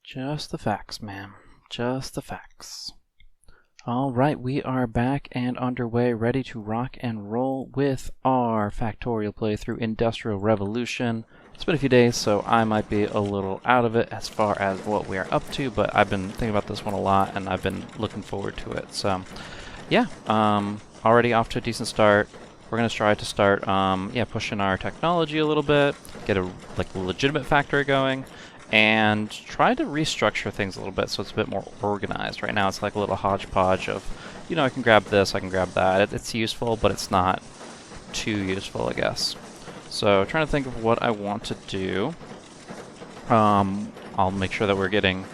Just the facts, ma'am. Just the facts. Alright, we are back and underway, ready to rock and roll with our Factorio playthrough Industrial Revolution. It's been a few days, so I might be a little out of it as far as what we are up to, but I've been thinking about this one a lot, and I've been looking forward to it. So, yeah, already off to a decent start. We're going to try to start, pushing our technology a little bit, get a legitimate factory going, and try to restructure things a little bit so it's a bit more organized. Right now it's like a little hodgepodge of, I can grab this, I can grab that. It's useful, but it's not too useful, I guess. So trying to think of what I want to do. I'll make sure that we're getting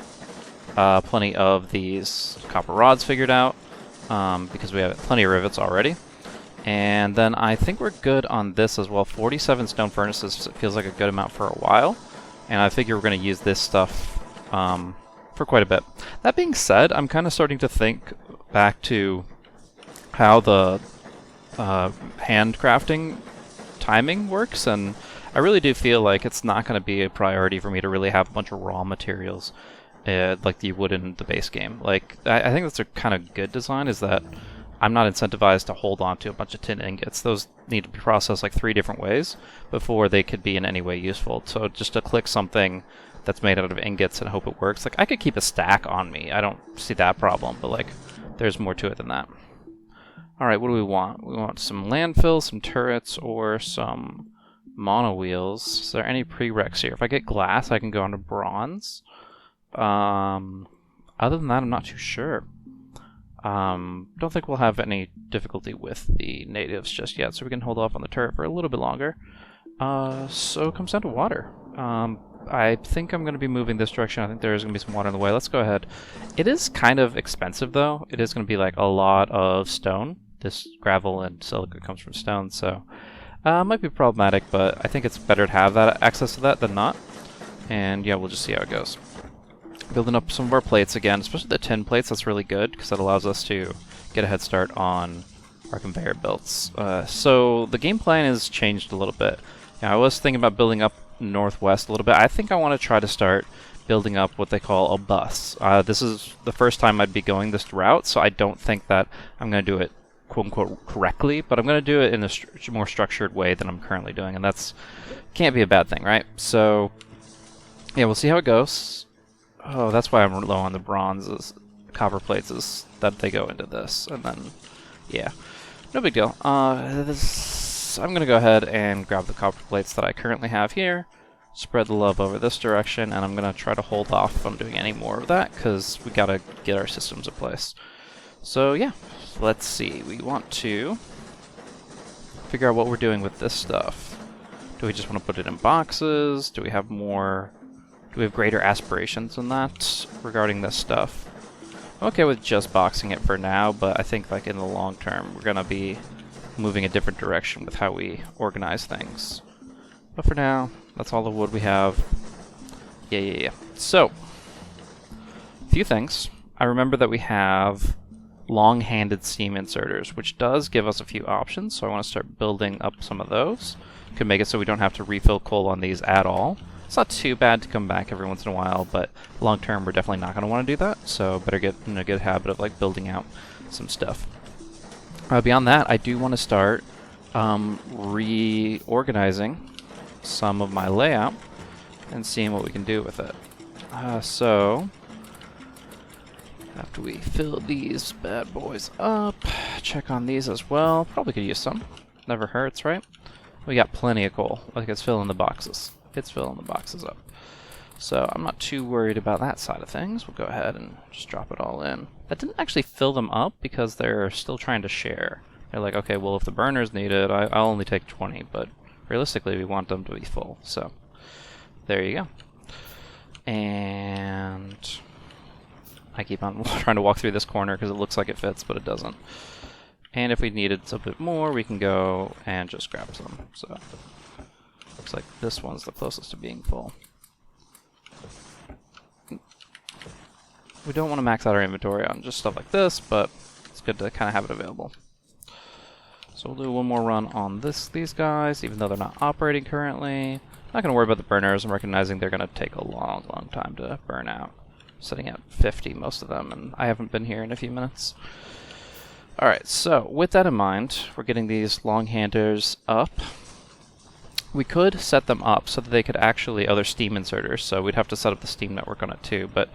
plenty of these copper rods figured out, because we have plenty of rivets already. And then I think we're good on this as well. 47 stone furnaces feels like a good amount for a while. And I figure we're going to use this stuff for quite a bit. That being said, I'm kind of starting to think back to how the handcrafting timing works, and I really do feel like it's not going to be a priority for me to really have a bunch of raw materials like you would in the base game. Like, I think that's a kind of good design, is that I'm not incentivized to hold on to a bunch of tin ingots. Those need to be processed like 3 different ways before they could be in any way useful. So just to click something that's made out of ingots and hope it works, like I could keep a stack on me. I don't see that problem, but like there's more to it than that. Alright, what do we want? We want some landfill, some turrets, or some mono wheels. Is there any prereqs here? If I get glass, I can go on to bronze. Other than that, I'm not too sure. Don't think we'll have any difficulty with the natives just yet, so we can hold off on the turret for a little bit longer. So it comes down to water. I think I'm going to be moving this direction. I think there's going to be some water in the way. Let's go ahead. It is kind of expensive, though. It is going to be like a lot of stone. This gravel and silica comes from stone, so it might be problematic, but I think it's better to have that access to that than not. And yeah, we'll just see how it goes. Building up some of our plates again, especially the tin plates. That's really good because that allows us to get a head start on our conveyor belts. So the game plan has changed a little bit. I was thinking about building up northwest a little bit. I think I want to try to start building up what they call a bus. This is the first time I'd be going this route, so I don't think that I'm going to do it quote-unquote correctly, but I'm going to do it in a more structured way than I'm currently doing, and that's can't be a bad thing, right? So yeah, we'll see how it goes. Oh, that's why I'm low on the bronzes, copper plates, is that they go into this, and then, yeah, no big deal. I'm going to go ahead and grab the copper plates that I currently have here, spread the love over this direction, and I'm going to try to hold off from doing any more of that, because we got to get our systems in place. So, yeah, let's see. We want to figure out what we're doing with this stuff. Do we just want to put it in boxes? Do we have more... Do we have greater aspirations than that regarding this stuff? I'm okay with just boxing it for now, but I think like in the long term we're going to be moving a different direction with how we organize things. But for now, that's all the wood we have. Yeah. So, a few things. I remember that we have long-handed seam inserters, which does give us a few options, so I want to start building up some of those. Could make it so we don't have to refill coal on these at all. It's not too bad to come back every once in a while, but long term we're definitely not going to want to do that, so better get in a good habit of like building out some stuff. Beyond that, I do want to start reorganizing some of my layout and seeing what we can do with it. So after we fill these bad boys up, check on these as well. Probably could use some. Never hurts, right? We got plenty of coal. Like, it's filling the boxes. It's filling the boxes up. So I'm not too worried about that side of things. We'll go ahead and just drop it all in. That didn't actually fill them up because they're still trying to share. They're like, okay, well, if the burners need it, I'll only take 20, but realistically we want them to be full. So there you go. And I keep on trying to walk through this corner because it looks like it fits, but it doesn't. And if we needed a bit more, we can go and just grab some. So looks like this one's the closest to being full. We don't want to max out our inventory on just stuff like this, but it's good to kind of have it available. So we'll do one more run on these guys, even though they're not operating currently. Not going to worry about the burners. I'm recognizing they're going to take a long time to burn out. sitting at 50, most of them, and I haven't been here in a few minutes. Alright, so with that in mind, we're getting these long handers up. We could set them up so that they could actually, they're steam inserters, so we'd have to set up the steam network on it too, but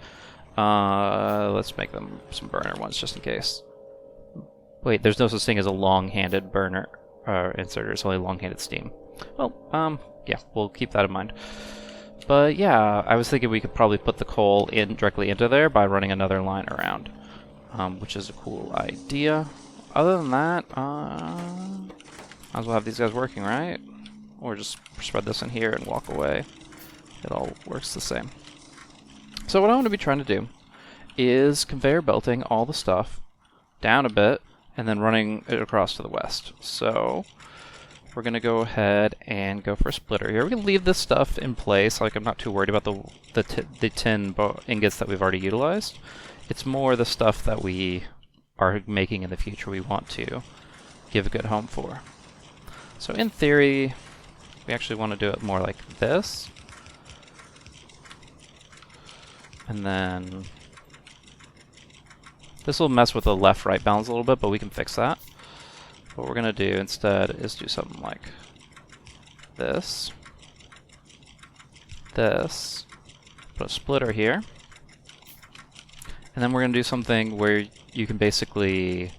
let's make them some burner ones just in case. Wait, there's no such thing as a long-handed burner inserter, it's only long-handed steam. Well, yeah, we'll keep that in mind. But yeah, I was thinking we could probably put the coal in directly into there by running another line around, which is a cool idea. Other than that, might as well have these guys working, right? Or just spread this in here and walk away. It all works the same. So what I want to be trying to do is conveyor belting all the stuff down a bit and then running it across to the west. So we're going to go ahead and go for a splitter here. We can leave this stuff in place, like I'm not too worried about the tin ingots that we've already utilized. It's more the stuff that we are making in the future we want to give a good home for. So in theory, we actually want to do it more like this. And then this will mess with the left-right balance a little bit, but we can fix that. What we're going to do instead is do something like this, this, put a splitter here, and then we're going to do something where you can basically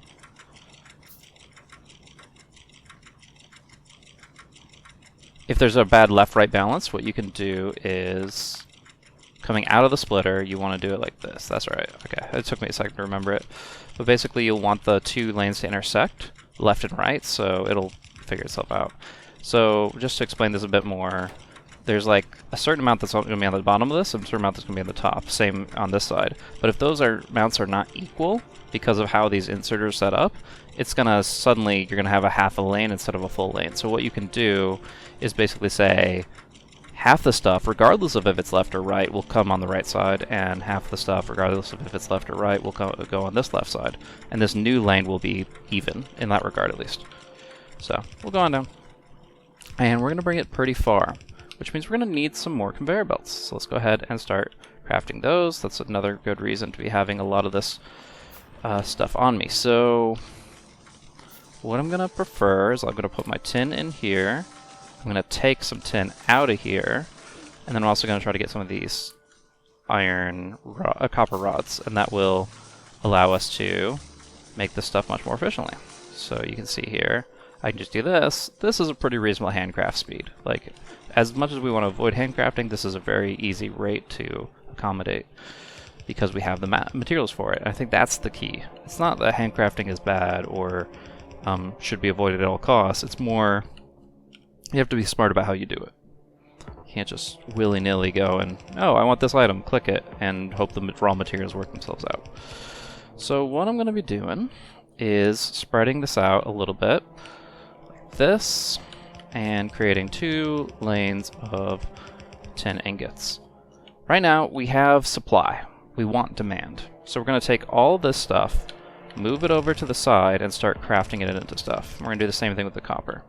if there's a bad left-right balance, what you can do is coming out of the splitter, you want to do it like this. That's right. Okay, it took me a second to remember it. But basically, you'll want the two lanes to intersect, left and right, so it'll figure itself out. So just to explain this a bit more, there's like a certain amount that's going to be on the bottom of this and a certain amount that's going to be on the top. Same on this side. But if those amounts are not equal because of how these inserters are set up, it's going to suddenly, you're going to have a half a lane instead of a full lane. So what you can do is basically say half the stuff, regardless of if it's left or right, will come on the right side, and half the stuff, regardless of if it's left or right, will go on this left side. And this new lane will be even, in that regard at least. So, we'll go on down. And we're going to bring it pretty far, which means we're going to need some more conveyor belts. So let's go ahead and start crafting those. That's another good reason to be having a lot of this stuff on me. So, what I'm going to prefer is I'm going to put my tin in here. I'm going to take some tin out of here, and then I'm also going to try to get some of these copper rods, and that will allow us to make this stuff much more efficiently. So you can see here, I can just do this. This is a pretty reasonable handcraft speed. Like, as much as we want to avoid handcrafting, this is a very easy rate to accommodate because we have the materials for it. I think that's the key. It's not that handcrafting is bad or should be avoided at all costs. It's more, you have to be smart about how you do it. You can't just willy-nilly go and, oh, I want this item, click it, and hope the raw materials work themselves out. So what I'm going to be doing is spreading this out a little bit, like this, and creating 2 lanes of tin ingots. Right now, we have supply. We want demand. So we're going to take all this stuff, move it over to the side, and start crafting it into stuff. We're going to do the same thing with the copper.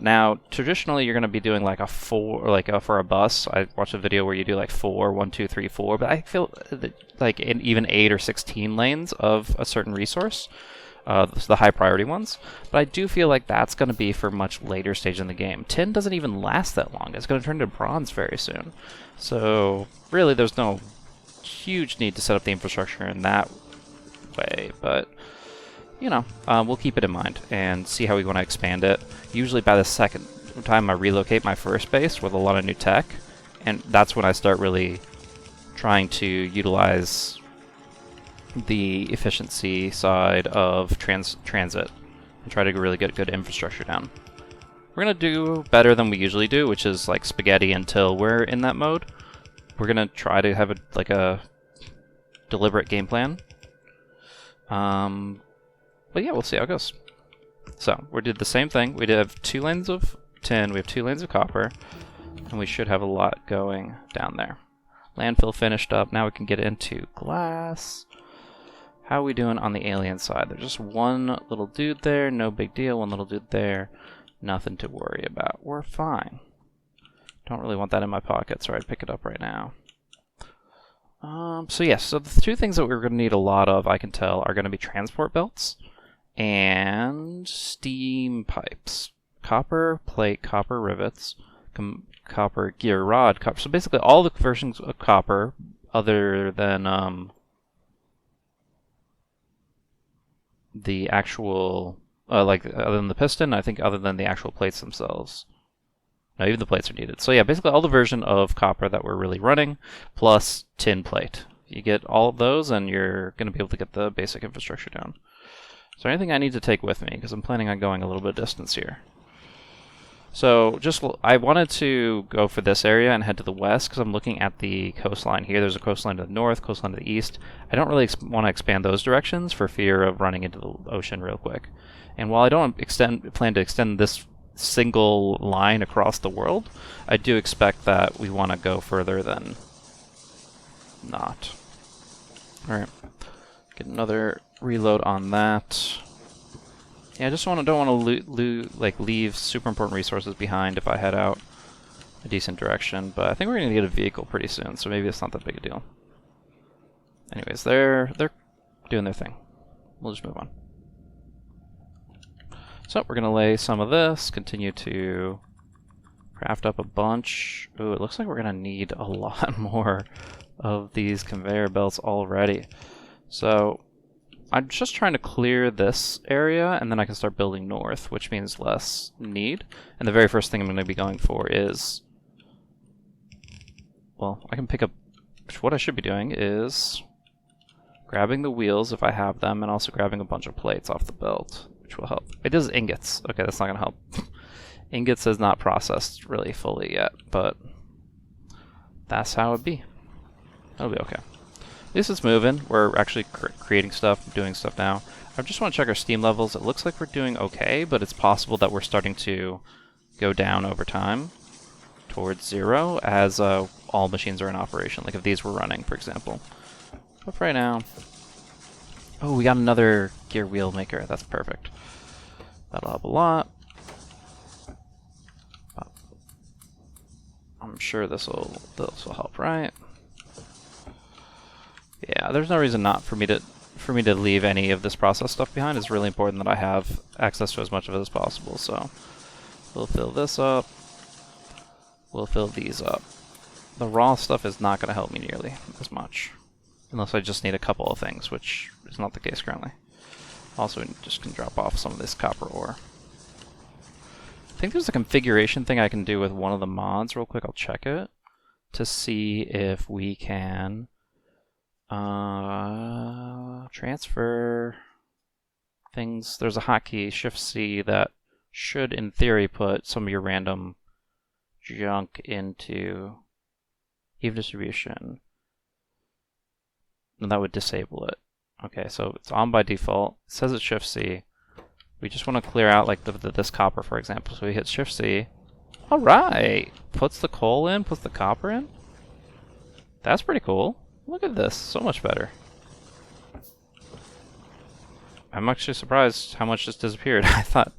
Now, traditionally, you're going to be doing like a 4, or like for a bus. I watched a video where you do like 4, 1, 2, 3, 4, but I feel that like in even 8 or 16 lanes of a certain resource, the high priority ones. But I do feel like that's going to be for much later stage in the game. Tin doesn't even last that long. It's going to turn to bronze very soon. So really, there's no huge need to set up the infrastructure in that way, but you know, we'll keep it in mind and see how we want to expand it. Usually by the second time I relocate my first base with a lot of new tech, and that's when I start really trying to utilize the efficiency side of transit and try to really get good infrastructure down. We're going to do better than we usually do, which is like spaghetti until we're in that mode. We're going to try to have a deliberate game plan. But yeah, we'll see how it goes. So, we did the same thing. We did have 2 lanes of tin, we have 2 lanes of copper, and we should have a lot going down there. Landfill finished up, now we can get into glass. How are we doing on the alien side? There's just one little dude there, no big deal, one little dude there, nothing to worry about. We're fine. Don't really want that in my pocket, so I'd pick it up right now. So yes, so the two things that we're going to need a lot of, I can tell, are going to be transport belts and steam pipes. Copper plate, copper rivets, copper gear rod, copper. So basically all the versions of copper other than the actual, like other than the piston, I think other than the actual plates themselves. No, even the plates are needed. So yeah, basically all the version of copper that we're really running, plus tin plate. You get all of those and you're going to be able to get the basic infrastructure down. Is there anything I need to take with me? Because I'm planning on going a little bit of distance here. So I wanted to go for this area and head to the west because I'm looking at the coastline here. There's a coastline to the north, coastline to the east. I don't really want to expand those directions for fear of running into the ocean real quick. And while I don't plan to extend this single line across the world, I do expect that we want to go further than not. Alright, get another reload on that. Yeah, I just don't want to leave super important resources behind if I head out a decent direction, but I think we're going to get a vehicle pretty soon, so maybe it's not that big a deal. Anyways, they're doing their thing. We'll just move on. So we're going to lay some of this, continue to craft up a bunch. Ooh, it looks like we're going to need a lot more of these conveyor belts already. So I'm just trying to clear this area, and then I can start building north, which means less need. And the very first thing I'm going to be going for is, well, I can pick up, what I should be doing is grabbing the wheels if I have them, and also grabbing a bunch of plates off the belt, which will help. It does ingots. Okay, that's not going to help. Ingots is not processed really fully yet, but that's how it be. That'll be okay. At least it's moving. We're actually creating stuff, doing stuff now. I just want to check our steam levels. It looks like we're doing okay, but it's possible that we're starting to go down over time towards 0 as all machines are in operation. Like if these were running, for example. But for right now... Oh, we got another gear wheel maker. That's perfect. That'll help a lot. I'm sure this will help, right? Yeah, there's no reason not for me to leave any of this process stuff behind. It's really important that I have access to as much of it as possible. So we'll fill this up. We'll fill these up. The raw stuff is not going to help me nearly as much, unless I just need a couple of things, which is not the case currently. Also, we just can drop off some of this copper ore. I think there's a configuration thing I can do with one of the mods real quick. I'll check it to see if we can transfer things. There's a hotkey, Shift-C, that should, in theory, put some of your random junk into even distribution. And that would disable it. Okay, so it's on by default. It says it's Shift-C. We just want to clear out like this copper, for example. So we hit Shift-C. Alright! Puts the coal in, puts the copper in. That's pretty cool. Look at this, so much better. I'm actually surprised how much just disappeared. I thought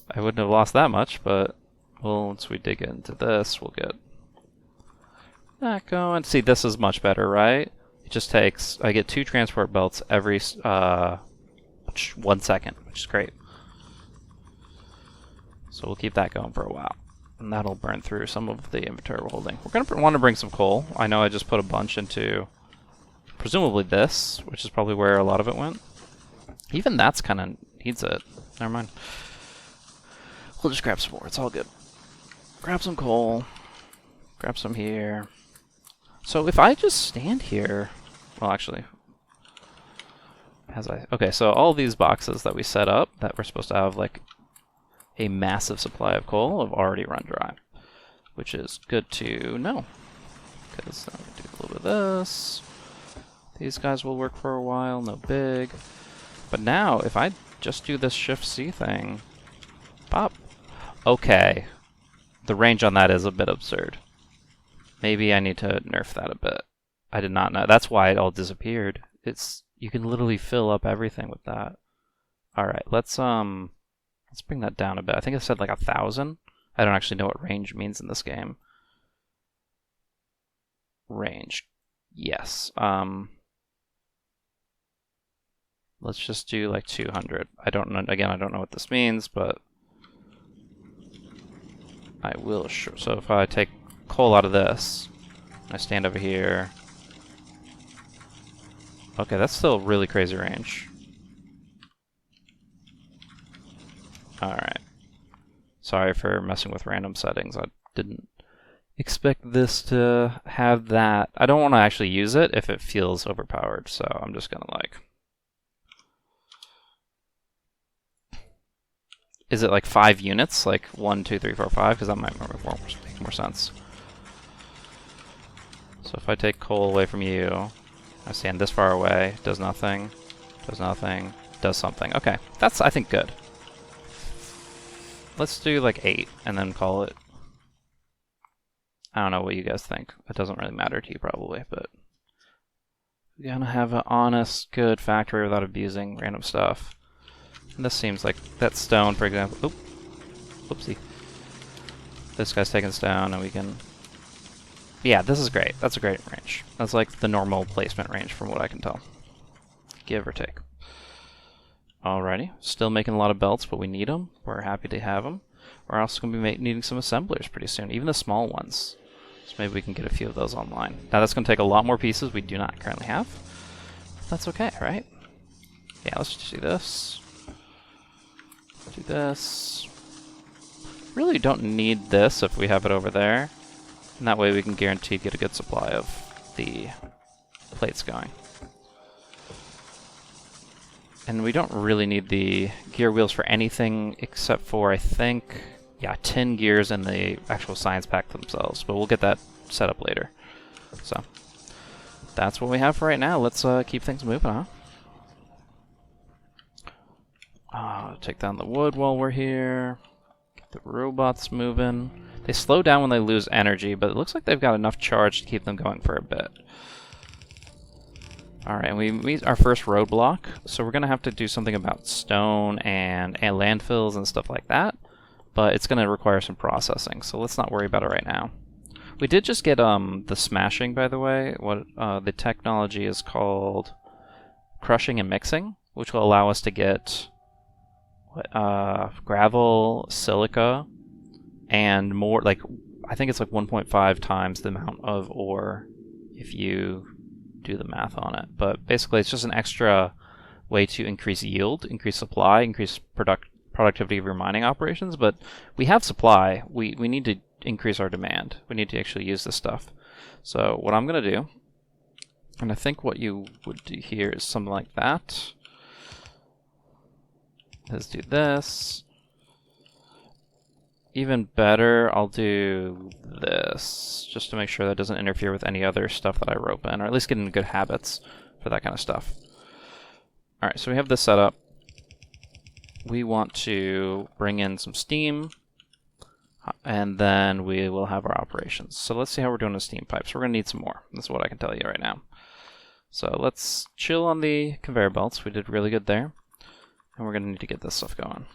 I wouldn't have lost that much, but well, once we dig into this, we'll get that going. See, this is much better, right? It just takes, I get 2 transport belts every 1 second, which is great. So we'll keep that going for a while. And that'll burn through some of the inventory we're holding. We're going to want to bring some coal. I know I just put a bunch into, presumably this, which is probably where a lot of it went. Even that's kind of needs it. Never mind. We'll just grab some more. It's all good. Grab some coal. Grab some here. So if I just stand here, well, actually, okay, so all these boxes that we set up that we're supposed to have like a massive supply of coal have already run dry, which is good to know. Because I'm going to do a little bit of this. These guys will work for a while, no big. But now, if I just do this Shift-C thing, pop. Okay, the range on that is a bit absurd. Maybe I need to nerf that a bit. I did not know. That's why it all disappeared. You can literally fill up everything with that. All right, let's bring that down a bit. I think it said like 1,000. I don't actually know what range means in this game. Range. Yes. Let's just do like 200. I don't know. Again, I don't know what this means, but I will. So if I take coal out of this, I stand over here. Okay, that's still really crazy range. Alright. Sorry for messing with random settings. I didn't expect this to have that. I don't want to actually use it if it feels overpowered, so I'm just gonna like... Is it like 5 units? Like 1, 2, 3, 4, 5? Because that might make more sense. So if I take coal away from you, I stand this far away, does nothing, does something. Okay, that's, I think, good. Let's do like 8 and then call it. I don't know what you guys think. It doesn't really matter to you probably, but we're gonna have an honest, good factory without abusing random stuff. And this seems like that stone, for example. Oop, whoopsie. This guy's taking stone, and we can. Yeah, this is great. That's a great range. That's like the normal placement range from what I can tell, give or take. Alrighty, still making a lot of belts, but we need them. We're happy to have them. We're also going to be needing some assemblers pretty soon, even the small ones. So maybe we can get a few of those online. Now that's going to take a lot more pieces we do not currently have. That's okay, right? Yeah, let's just do this. Do this. Really don't need this if we have it over there. And that way we can guarantee get a good supply of the plates going. And we don't really need the gear wheels for anything except for, I think, yeah, 10 gears in the actual science pack themselves. But we'll get that set up later. So that's what we have for right now. Let's keep things moving, huh? Take down the wood while we're here. Get the robots moving. They slow down when they lose energy, but it looks like they've got enough charge to keep them going for a bit. Alright, and we meet our first roadblock, so we're going to have to do something about stone and landfills and stuff like that, but it's going to require some processing, so let's not worry about it right now. We did just get the smashing, by the way. What the technology is called crushing and mixing, which will allow us to get gravel, silica, and more, like, I think it's like 1.5 times the amount of ore if you do the math on it. But basically it's just an extra way to increase yield, increase supply, increase productivity of your mining operations. But we have supply. We need to increase our demand. We need to actually use this stuff. So what I'm going to do, and I think what you would do here is something like that. Let's do this. Even better, I'll do this, just to make sure that doesn't interfere with any other stuff that I rope in, or at least get into good habits for that kind of stuff. Alright, so we have this set up. We want to bring in some steam, and then we will have our operations. So let's see how we're doing with steam pipes. We're going to need some more. That's what I can tell you right now. So let's chill on the conveyor belts. We did really good there. And we're going to need to get this stuff going.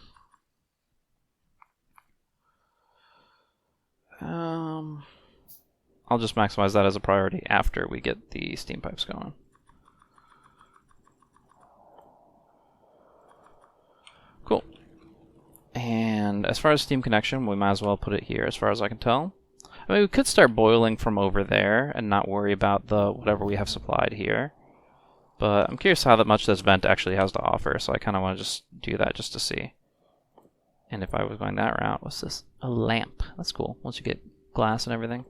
I'll just maximize that as a priority after we get the steam pipes going. Cool. And as far as steam connection, we might as well put it here as far as I can tell. I mean, we could start boiling from over there and not worry about the whatever we have supplied here. But I'm curious how much this vent actually has to offer, so I kind of want to just do that just to see. And if I was going that route, what's this? A lamp. That's cool. Once you get glass and everything.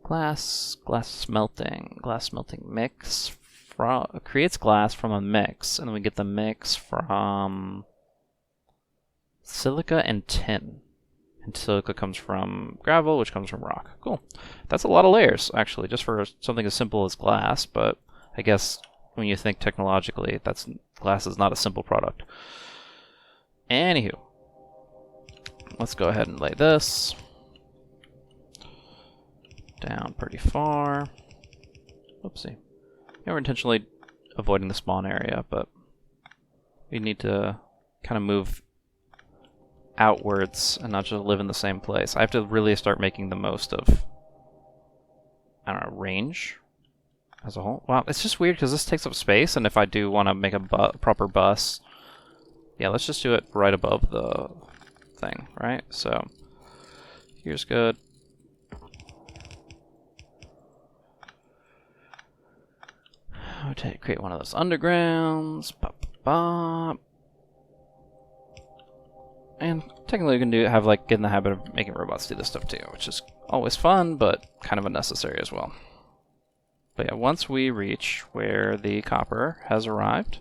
Glass smelting mix. Creates glass from a mix, and then we get the mix from silica and tin. And silica comes from gravel, which comes from rock. Cool. That's a lot of layers, actually, just for something as simple as glass, but I guess when you think technologically, glass is not a simple product. Anywho, let's go ahead and lay this down pretty far. Oopsie. Yeah, we're intentionally avoiding the spawn area, but we need to kind of move outwards and not just live in the same place. I have to really start making the most of, I don't know, range as a whole. Wow, it's just weird because this takes up space, and if I do want to make a proper bus, yeah, let's just do it right above the thing, right? So here's good. I'll create one of those undergrounds. Bop, bop. And technically, we can have get in the habit of making robots do this stuff too, which is always fun, but kind of unnecessary as well. But yeah, once we reach where the copper has arrived,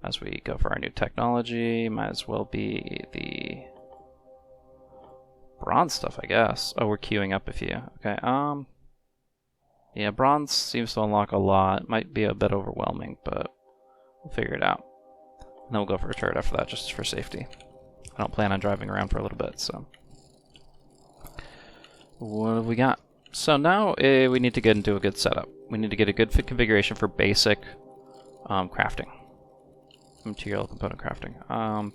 as we go for our new technology, might as well be the bronze stuff, I guess. Oh, we're queuing up a few. Okay, yeah, bronze seems to unlock a lot. It might be a bit overwhelming, but we'll figure it out. And then we'll go for a turret after that, just for safety. I don't plan on driving around for a little bit, so. What have we got? So now we need to get into a good setup. We need to get a good configuration for basic crafting. Material component crafting. I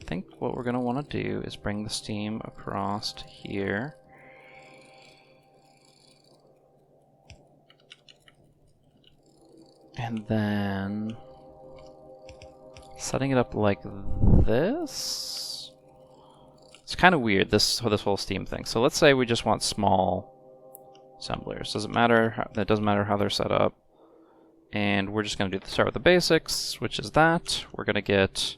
think what we're going to want to do is bring the steam across to here. And then setting it up like this. It's kind of weird, this whole steam thing. So let's say we just want small assemblers. Doesn't matter. That doesn't matter how they're set up. And we're just going to start with the basics, which is that. We're going to get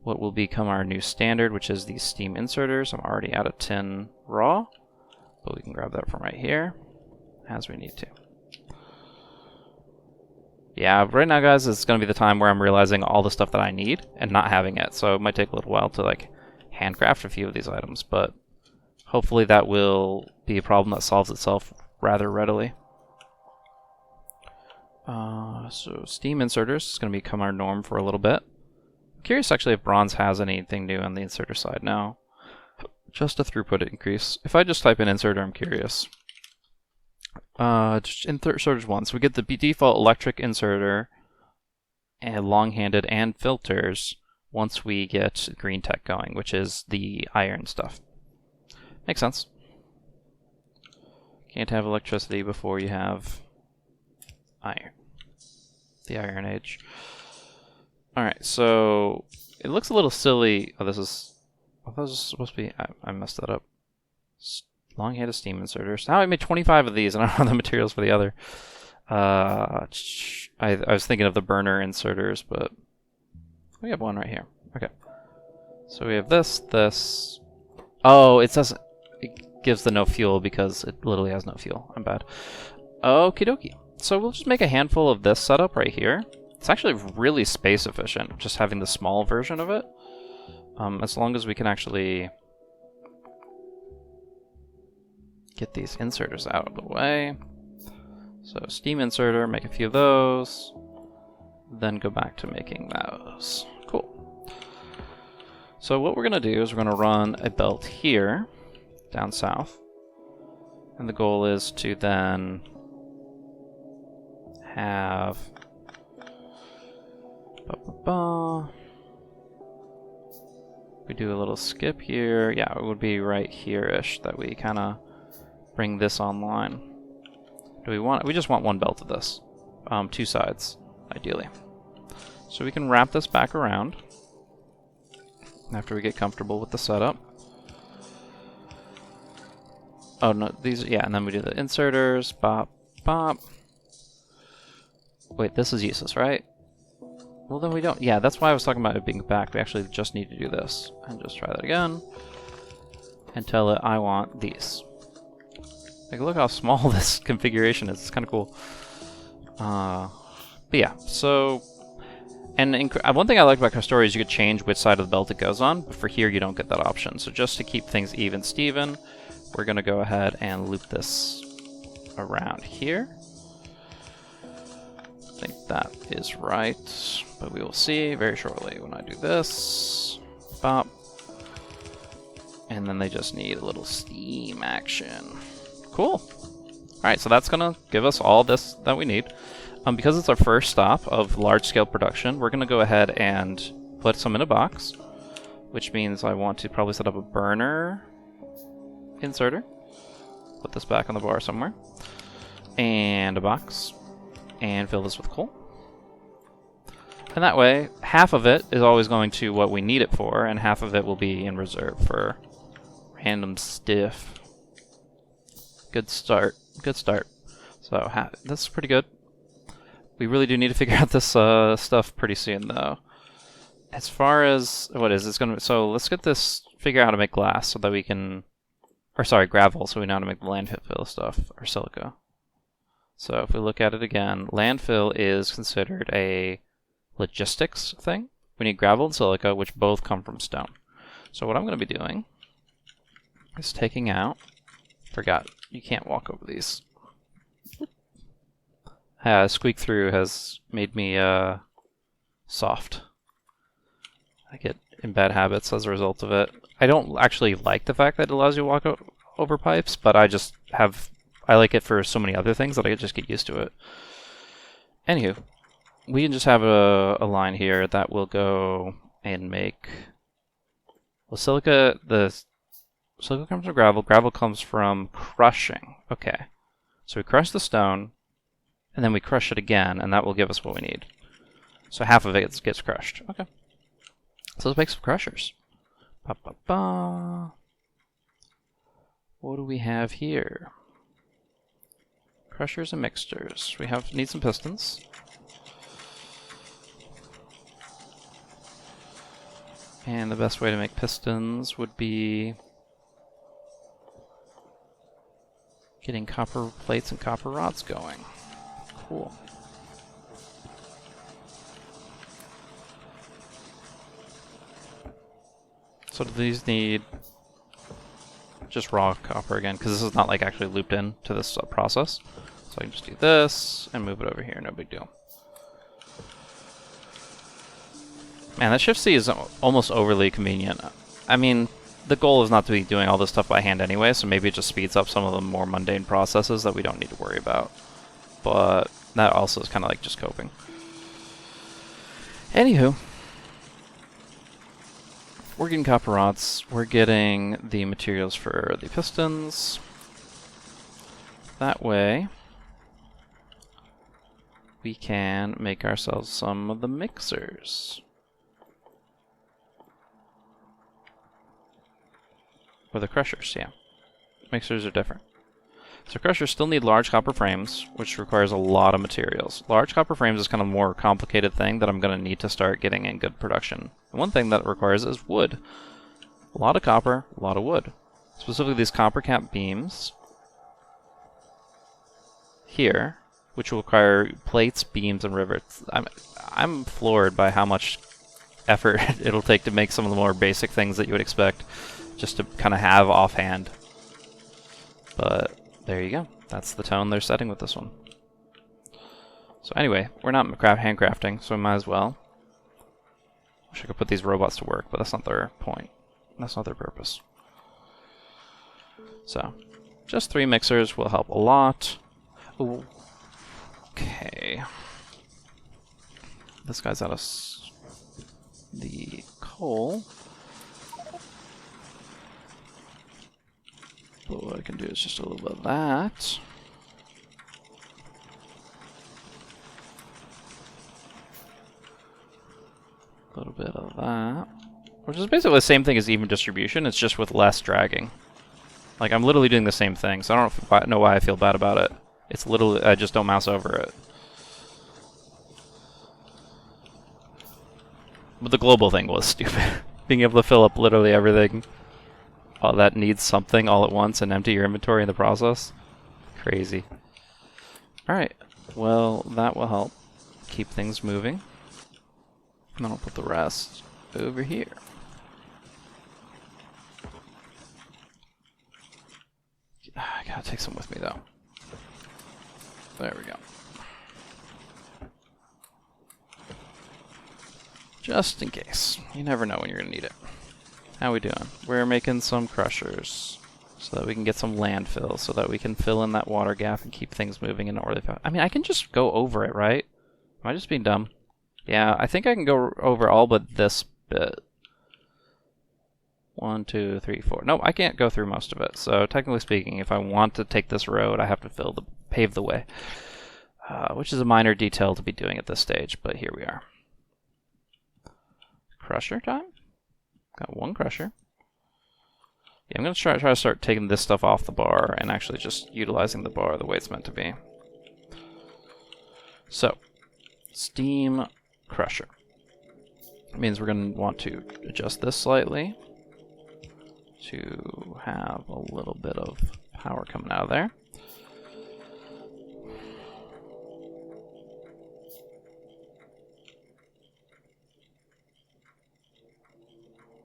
what will become our new standard, which is these steam inserters. I'm already out of tin raw, but we can grab that from right here as we need to. Yeah, right now, guys, it's going to be the time where I'm realizing all the stuff that I need and not having it. So it might take a little while to handcraft a few of these items, but hopefully that will be a problem that solves itself rather readily. So Steam inserters is going to become our norm for a little bit. I'm curious actually if bronze has anything new on the inserter side now. Just a throughput increase. If I just type in inserter, I'm curious. Inserters 1. So we get the default electric inserter and long-handed and filters once we get green tech going, which is the iron stuff. Makes sense. Can't have electricity before you have iron. The Iron Age. Alright, so it looks a little silly. Oh, this is... I thought this was supposed to be... I messed that up. Long-handed steam inserters. Now I made 25 of these and I don't have the materials for the other. I was thinking of the burner inserters, but we have one right here. Okay. So we have this. Oh, it says it gives the no fuel because it literally has no fuel. I'm bad. Okie dokie. So we'll just make a handful of this setup right here. It's actually really space efficient, just having the small version of it. As long as we can actually get these inserters out of the way. So steam inserter, make a few of those, then go back to making those. Cool. So what we're going to do is we're going to run a belt here, down south, and the goal is to then have we do a little skip here. Yeah, it would be right here-ish that we kind of bring this online. Do we want? We just want one belt of this, 2 sides, ideally. So we can wrap this back around after we get comfortable with the setup. Oh no, these, yeah, and then we do the inserters, bop, bop. Wait, this is useless, right? Well then we don't, yeah, that's why I was talking about it being back. We actually just need to do this. And just try that again. And tell it I want these. Like, look how small this configuration is. It's kind of cool. But yeah, so... And one thing I like about Factorio is you could change which side of the belt it goes on, but for here you don't get that option. So just to keep things even Steven, we're going to go ahead and loop this around here. I think that is right, but we will see very shortly when I do this. Bop. And then they just need a little steam action. Cool. Alright, so that's going to give us all this that we need. Because it's our first stop of large-scale production, we're going to go ahead and put some in a box, which means I want to probably set up a burner inserter. Put this back on the bar somewhere. and a box, and fill this with coal. And that way, half of it is always going to what we need it for, and half of it will be in reserve for random stiff. Good start. Good start. So that's pretty good. We really do need to figure out this stuff pretty soon, though. As far as what is it's gonna, so let's get this. Figure out how to make glass so that we can, or sorry, gravel, so we know how to make the landfill stuff or silica. So if we look at it again, landfill is considered a logistics thing. We need gravel and silica, which both come from stone. So what I'm going to be doing is taking out. Forgot you can't walk over these. Squeak through has made me soft. I get in bad habits as a result of it. I don't actually like the fact that it allows you to walk over pipes, but I like it for so many other things that I just get used to it. Anywho, we can just have a line here that will go and make, well, silica, the silica comes from gravel, gravel comes from crushing. Okay, so we crush the stone, and then we crush it again, and that will give us what we need. So half of it gets crushed. Okay. So let's make some crushers. Ba, ba, ba. What do we have here? Crushers and mixers. We need some pistons. And the best way to make pistons would be getting copper plates and copper rods going. Cool. So do these need just raw copper again? Because this is not like actually looped in to this process. So I can just do this and move it over here, no big deal. Man, that Shift C is almost overly convenient. I mean, the goal is not to be doing all this stuff by hand anyway, so maybe it just speeds up some of the more mundane processes that we don't need to worry about. But that also is kind of like just coping. Anywho. We're getting copper rods, we're getting the materials for the pistons. That way, we can make ourselves some of the mixers. Or the crushers, yeah. Mixers are different. So crushers still need large copper frames, which requires a lot of materials. Large copper frames is kind of a more complicated thing that I'm going to need to start getting in good production. And one thing that it requires is wood. A lot of copper, a lot of wood. Specifically these copper cap beams here, which will require plates, beams, and rivets. I'm floored by how much effort it'll take to make some of the more basic things that you would expect just to kind of have offhand. But there you go. That's the tone they're setting with this one. So anyway, we're not handcrafting, so we might as well. Wish I could put these robots to work, but that's not their point. That's not their purpose. So, just 3 mixers will help a lot. Ooh. Okay. This guy's out of the coal. But what I can do is just a little bit of that. A little bit of that. Which is basically the same thing as even distribution, it's just with less dragging. Like, I'm literally doing the same thing, so I don't know why I feel bad about it. It's literally, I just don't mouse over it. But the global thing was stupid. Being able to fill up literally everything that needs something all at once and empty your inventory in the process. Crazy. Alright, well, that will help keep things moving. And then I'll put the rest over here. I gotta take some with me, though. There we go. Just in case. You never know when you're gonna need it. How we doing? We're making some crushers so that we can get some landfill, so that we can fill in that water gap and keep things moving in order. I mean, I can just go over it, right? Am I just being dumb? Yeah, I think I can go over all but this bit. 1, 2, 3, 4. No, I can't go through most of it. So technically speaking, if I want to take this road, I have to pave the way, which is a minor detail to be doing at this stage. But here we are. Crusher time. Got one crusher. Yeah, I'm gonna try to start taking this stuff off the bar and actually just utilizing the bar the way it's meant to be. So, steam crusher. It means we're going to want to adjust this slightly to have a little bit of power coming out of there.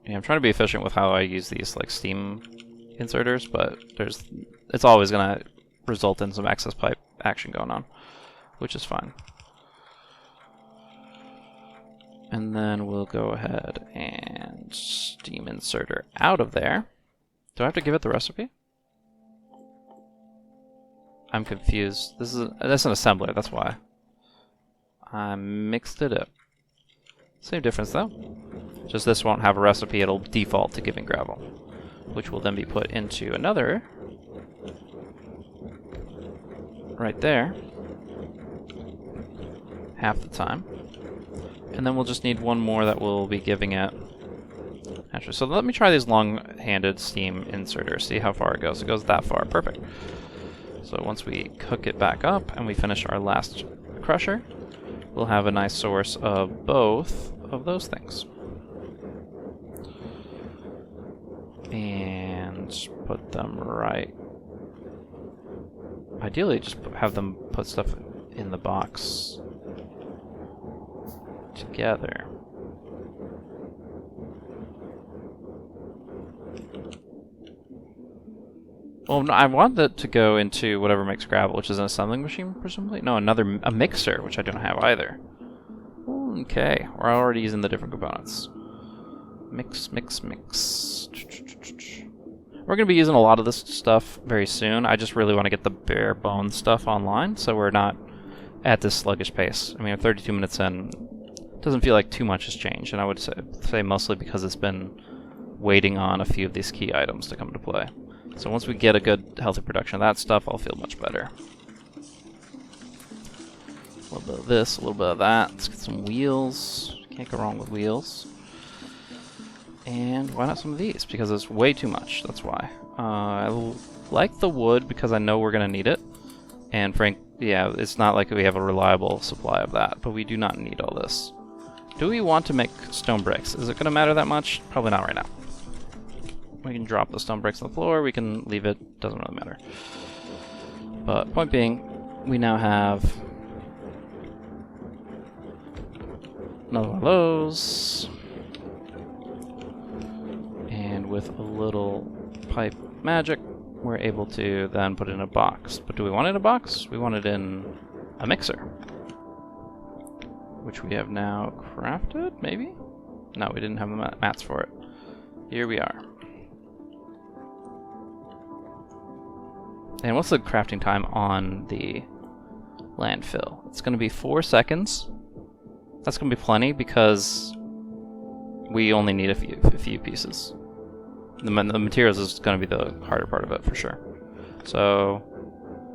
Yeah, I'm trying to be efficient with how I use these like steam inserters, but it's always going to result in some excess pipe action going on, which is fine. And then we'll go ahead and steam inserter out of there. Do I have to give it the recipe? I'm confused. This is an assembler, that's why. I mixed it up. Same difference though. Just this won't have a recipe, it'll default to giving gravel, which will then be put into another right there half the time. And then we'll just need one more that we'll be giving it. Actually, so let me try these long-handed steam inserters, see how far it goes. It goes that far, perfect. So once we hook it back up and we finish our last crusher, we'll have a nice source of both of those things. And put them right. Ideally, just have them put stuff in the box together. Well, no, I want it to go into whatever makes gravel, which is an assembling machine, presumably? No, a mixer, which I don't have either. Okay, we're already using the different components. Mix. We're going to be using a lot of this stuff very soon. I just really want to get the bare bones stuff online, so we're not at this sluggish pace. I mean, we're 32 minutes in. It doesn't feel like too much has changed, and I would say mostly because it's been waiting on a few of these key items to come into play. So once we get a good, healthy production of that stuff, I'll feel much better. A little bit of this, a little bit of that. Let's get some wheels. Can't go wrong with wheels. And why not some of these? Because it's way too much, that's why. I like the wood because I know we're going to need it. And yeah, it's not like we have a reliable supply of that, but we do not need all this. Do we want to make stone bricks? Is it going to matter that much? Probably not right now. We can drop the stone bricks on the floor, we can leave it, doesn't really matter. But point being, we now have another one of those. And with a little pipe magic, we're able to then put it in a box. But do we want it in a box? We want it in a mixer, which we have now crafted, maybe? No, we didn't have the mats for it. Here we are. And what's the crafting time on the landfill? It's going to be 4 seconds. That's going to be plenty because we only need a few pieces. The materials is going to be the harder part of it for sure. So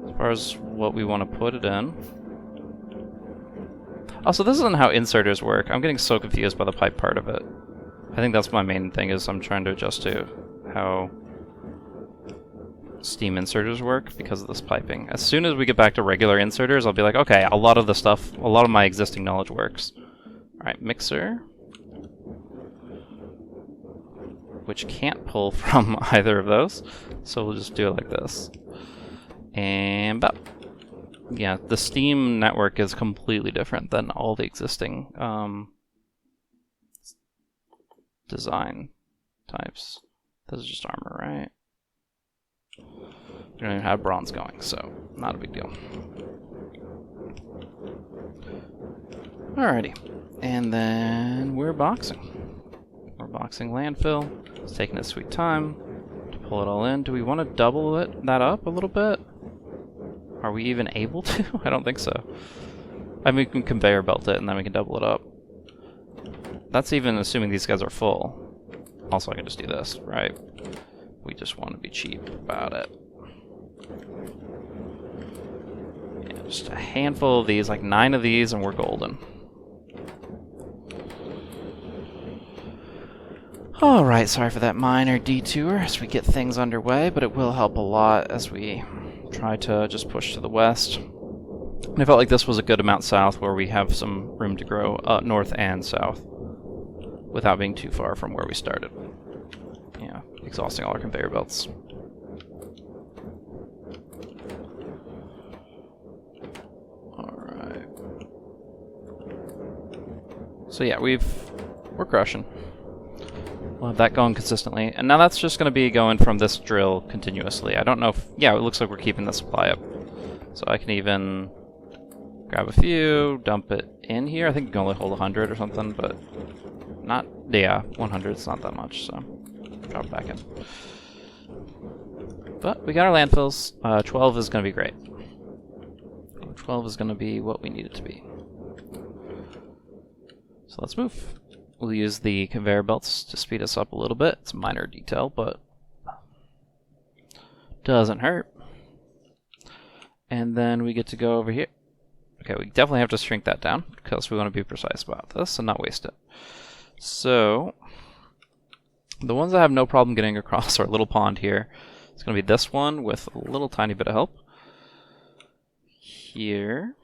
as far as what we want to put it in. Also, this isn't how inserters work. I'm getting so confused by the pipe part of it. I think that's my main thing, is I'm trying to adjust to how steam inserters work because of this piping. As soon as we get back to regular inserters, I'll be like, okay, a lot of my existing knowledge works. Alright, mixer. Which can't pull from either of those, so we'll just do it like this. And yeah, the steam network is completely different than all the existing design types. This is just armor, right? We don't even have bronze going, so not a big deal. Alrighty, and then we're boxing. We're boxing landfill. It's taking its sweet time to pull it all in. Do we want to double that up a little bit? Are we even able to? I don't think so. I mean, we can conveyor belt it and then we can double it up. That's even assuming these guys are full. Also, I can just do this, right? We just want to be cheap about it. Yeah, just a handful of these, like 9 of these, and we're golden. Alright, sorry for that minor detour as we get things underway, but it will help a lot as we try to just push to the west. And I felt like this was a good amount south where we have some room to grow north and south without being too far from where we started. Yeah, exhausting all our conveyor belts. Alright. So yeah, we're crushing. We'll have that going consistently. And now that's just going to be going from this drill continuously. I don't know if... Yeah, it looks like we're keeping the supply up. So I can even grab a few, dump it in here. I think you can only hold 100 or something, but not... Yeah, 100 is not that much, so drop it back in. But we got our landfills. 12 is going to be great. 12 is going to be what we need it to be. So let's move. We'll use the conveyor belts to speed us up a little bit. It's a minor detail, but doesn't hurt. And then we get to go over here. Okay, we definitely have to shrink that down because we want to be precise about this and not waste it. So, the ones that have no problem getting across our little pond here, it's going to be this one with a little tiny bit of help. Here.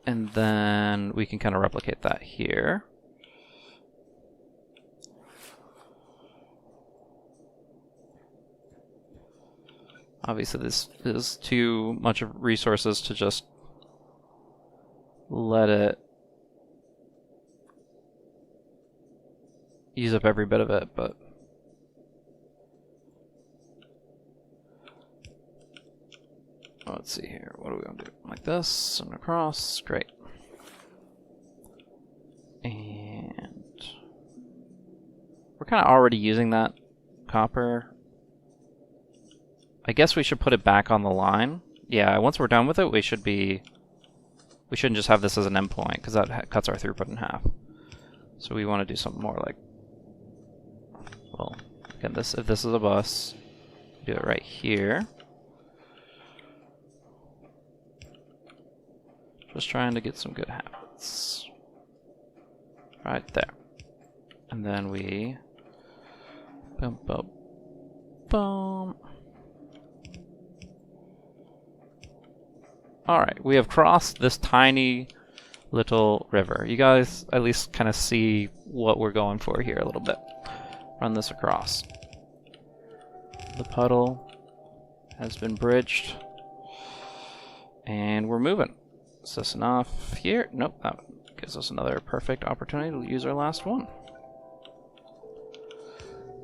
And then we can kind of replicate that here. Obviously this is too much of resources to just let it use up every bit of it, but let's see here. What are we going to do? Like this and across. Great. And we're kind of already using that copper. I guess we should put it back on the line. Yeah, once we're done with it, we shouldn't just have this as an endpoint because that cuts our throughput in half. So we want to do something more like, well, again, if this is a bus, do it right here. Just trying to get some good habits. Right there. And then we boom, boom, boom. Alright, we have crossed this tiny little river. You guys at least kind of see what we're going for here a little bit. Run this across. The puddle has been bridged. And we're moving. Is this enough here? Nope, that gives us another perfect opportunity to use our last one.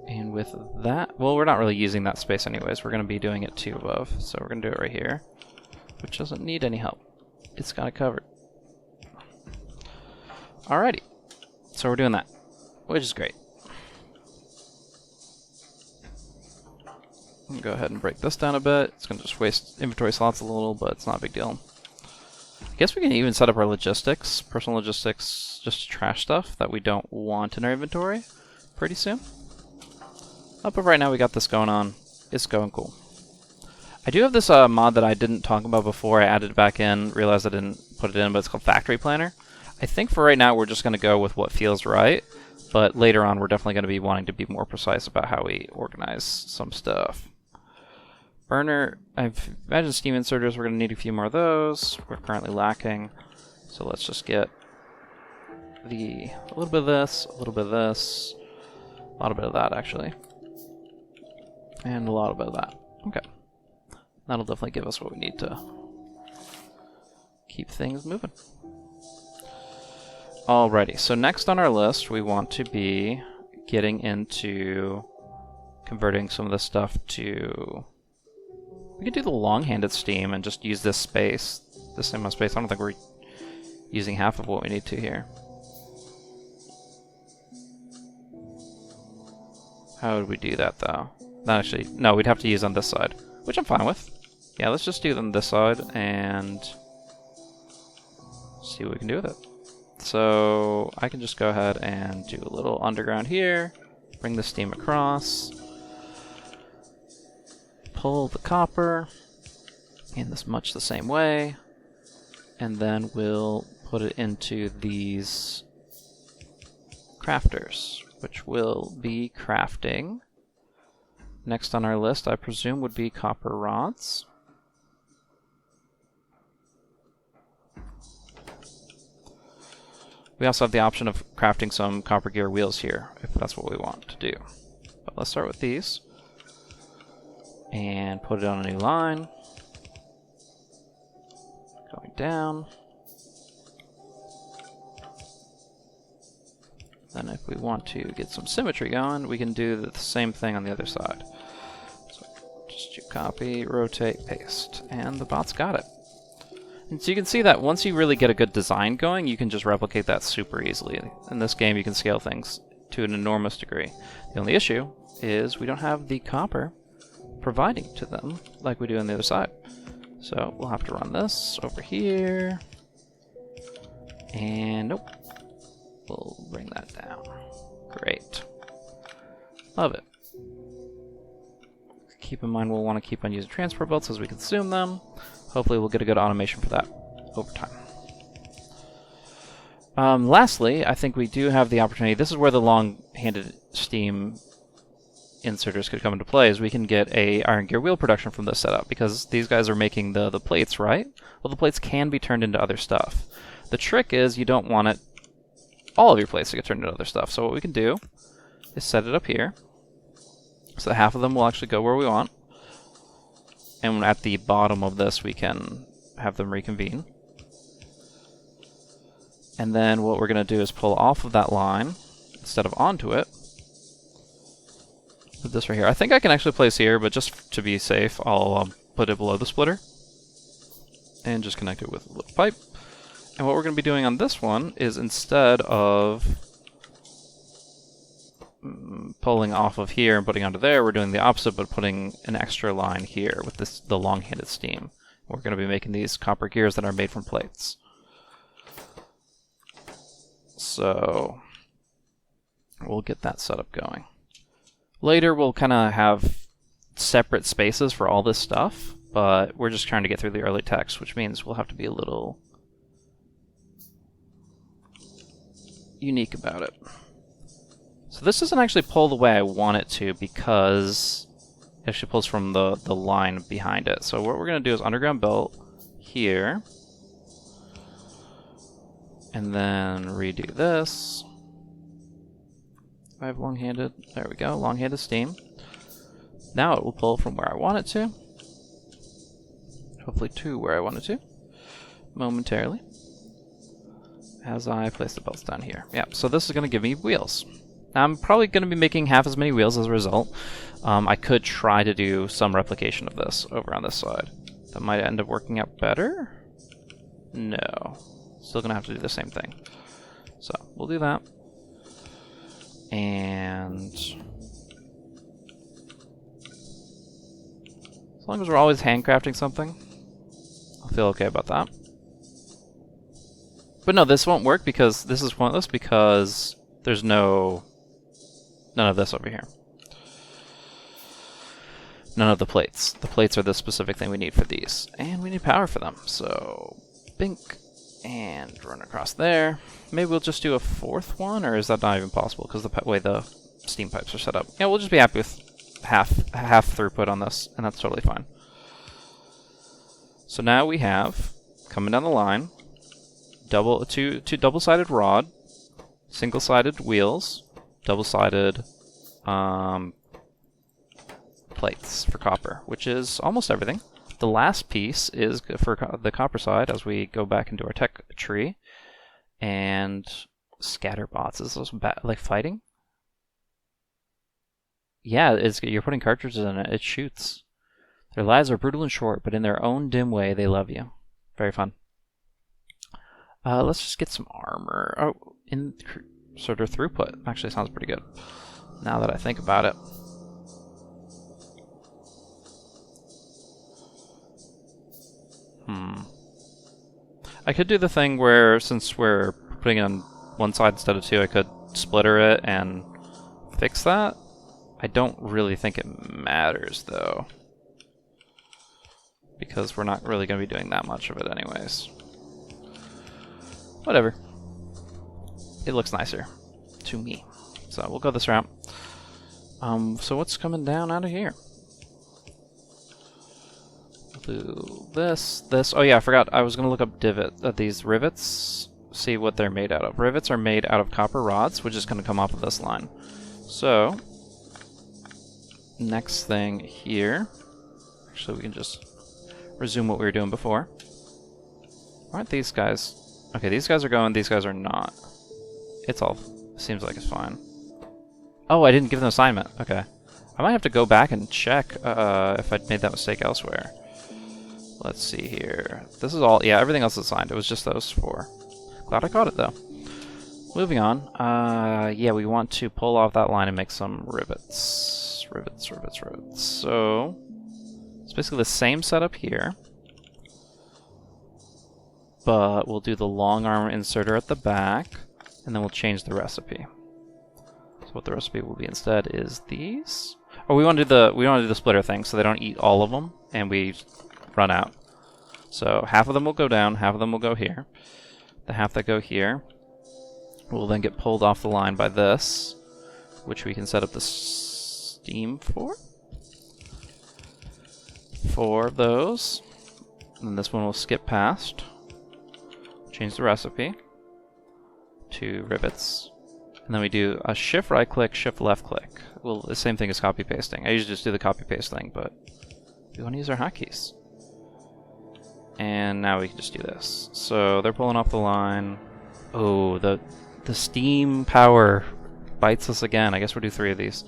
And with that, well, we're not really using that space anyways. We're going to be doing it 2 above, so we're going to do it right here, which doesn't need any help. It's got it covered. Alrighty, so we're doing that, which is great. Go ahead and break this down a bit. It's going to just waste inventory slots a little, but it's not a big deal. I guess we can even set up our logistics, personal logistics, just to trash stuff that we don't want in our inventory pretty soon. But right now we got this going on. It's going cool. I do have this mod that I didn't talk about before. I added it back in, realized I didn't put it in, but it's called Factory Planner. I think for right now we're just going to go with what feels right, but later on we're definitely going to be wanting to be more precise about how we organize some stuff. Burner, I've imagined steam inserters, we're going to need a few more of those. We're currently lacking, so let's just get a little bit of this, a little bit of this, a lot of bit of that actually, and a lot of bit of that. Okay. That'll definitely give us what we need to keep things moving. Alrighty, so next on our list we want to be getting into converting some of this stuff to... We could do the long-handed steam and just use this space, this same amount of space. I don't think we're using half of what we need to here. How would we do that though? Not actually, no, we'd have to use on this side, which I'm fine with. Yeah, let's just do it on this side and see what we can do with it. So I can just go ahead and do a little underground here, bring the steam across, pull the copper in this much the same way, and then we'll put it into these crafters, which will be crafting. Next on our list, I presume, would be copper rods. We also have the option of crafting some copper gear wheels here, if that's what we want to do. But let's start with these. And put it on a new line. Going down. Then if we want to get some symmetry going, we can do the same thing on the other side. So just do copy, rotate, paste, and the bot's got it. And so you can see that once you really get a good design going, you can just replicate that super easily. In this game, you can scale things to an enormous degree. The only issue is we don't have the copper providing to them like we do on the other side. So we'll have to run this over here. And nope. We'll bring that down. Great. Love it. Keep in mind we'll want to keep on using transport belts as we consume them. Hopefully we'll get a good automation for that over time. Lastly, I think we do have the opportunity, this is where the long-handed steam inserters could come into play, is we can get a iron gear wheel production from this setup, because these guys are making the plates, right? Well, the plates can be turned into other stuff. The trick is you don't want it, all of your plates to get turned into other stuff. So what we can do is set it up here, so half of them will actually go where we want. And at the bottom of this, we can have them reconvene. And then what we're going to do is pull off of that line instead of onto it. Put this right here. I think I can actually place here, but just to be safe, I'll put it below the splitter. And just connect it with a little pipe. And what we're going to be doing on this one is instead of pulling off of here and putting onto there, we're doing the opposite, but putting an extra line here with the long-handed steam. We're going to be making these copper gears that are made from plates. So we'll get that setup going. Later we'll kind of have separate spaces for all this stuff, but we're just trying to get through the early text, which means we'll have to be a little unique about it. So this doesn't actually pull the way I want it to, because it actually pulls from the line behind it. So what we're going to do is underground belt here, and then redo this. I have long-handed, there we go, long-handed steam. Now it will pull from where I want it to, hopefully to where I want it to, momentarily, as I place the belts down here. Yeah, so this is going to give me wheels. I'm probably going to be making half as many wheels as a result. I could try to do some replication of this over on this side. That might end up working out better? No. Still going to have to do the same thing. So, we'll do that. And as long as we're always handcrafting something, I'll feel okay about that. But no, this won't work because this is pointless, because there's none of this over here. None of the plates. The plates are the specific thing we need for these. And we need power for them. So, bink. And run across there. Maybe we'll just do a fourth one, or is that not even possible because the way the steam pipes are set up? Yeah, we'll just be happy with half throughput on this, and that's totally fine. So now we have, coming down the line, two double-sided rod, single-sided wheels, double-sided plates for copper, which is almost everything. The last piece is for the copper side as we go back into our tech tree. And scatter bots. Is this like fighting? Yeah, you're putting cartridges in it. It shoots. Their lives are brutal and short, but in their own dim way, they love you. Very fun. Let's just get some armor. Oh, sort of throughput. Actually sounds pretty good, now that I think about it. I could do the thing where, since we're putting it on one side instead of two, I could splitter it and fix that. I don't really think it matters, though, because we're not really going to be doing that much of it anyways. Whatever. It looks nicer to me. So we'll go this route. So what's coming down out of here? Do this. Oh yeah, I forgot. I was going to look up these rivets, see what they're made out of. Rivets are made out of copper rods, which is going to come off of this line. So, next thing here. Actually, we can just resume what we were doing before. Aren't these guys... Okay, these guys are going, these guys are not. It's all... Seems like it's fine. Oh, I didn't give them an assignment. Okay. I might have to go back and check if I'd made that mistake elsewhere. Let's see here. This is all... Yeah, everything else is assigned. It was just those four. Glad I caught it, though. Moving on. Yeah, we want to pull off that line and make some rivets. Rivets. So, it's basically the same setup here. But we'll do the long arm inserter at the back, and then we'll change the recipe. So what the recipe will be instead is these. Oh, we want to do the splitter thing, so they don't eat all of them, and we run out. So half of them will go down, half of them will go here. The half that go here will then get pulled off the line by this, which we can set up the steam for. 4 of those. And this one will skip past. Change the recipe to rivets. And then we do a shift right click, shift left click. Well, the same thing as copy pasting. I usually just do the copy paste thing, but we want to use our hotkeys. And now we can just do this. So they're pulling off the line. Oh, the steam power bites us again. I guess we'll do 3 of these.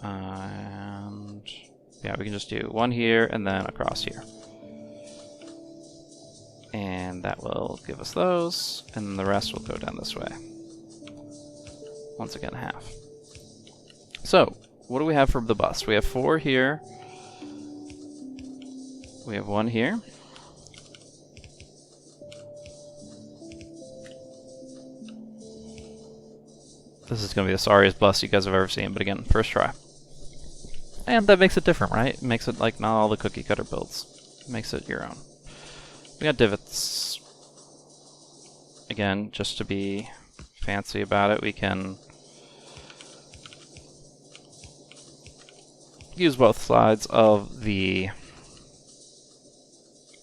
And yeah, we can just do 1 here and then across here. And that will give us those, and the rest will go down this way. Once again, half. So, what do we have for the bus? We have 4 here. We have 1 here. This is going to be the sorriest bus you guys have ever seen, but again, first try. And that makes it different, right? It makes it like not all the cookie cutter builds. It makes it your own. We got divots. Again, just to be fancy about it, we can use both sides of the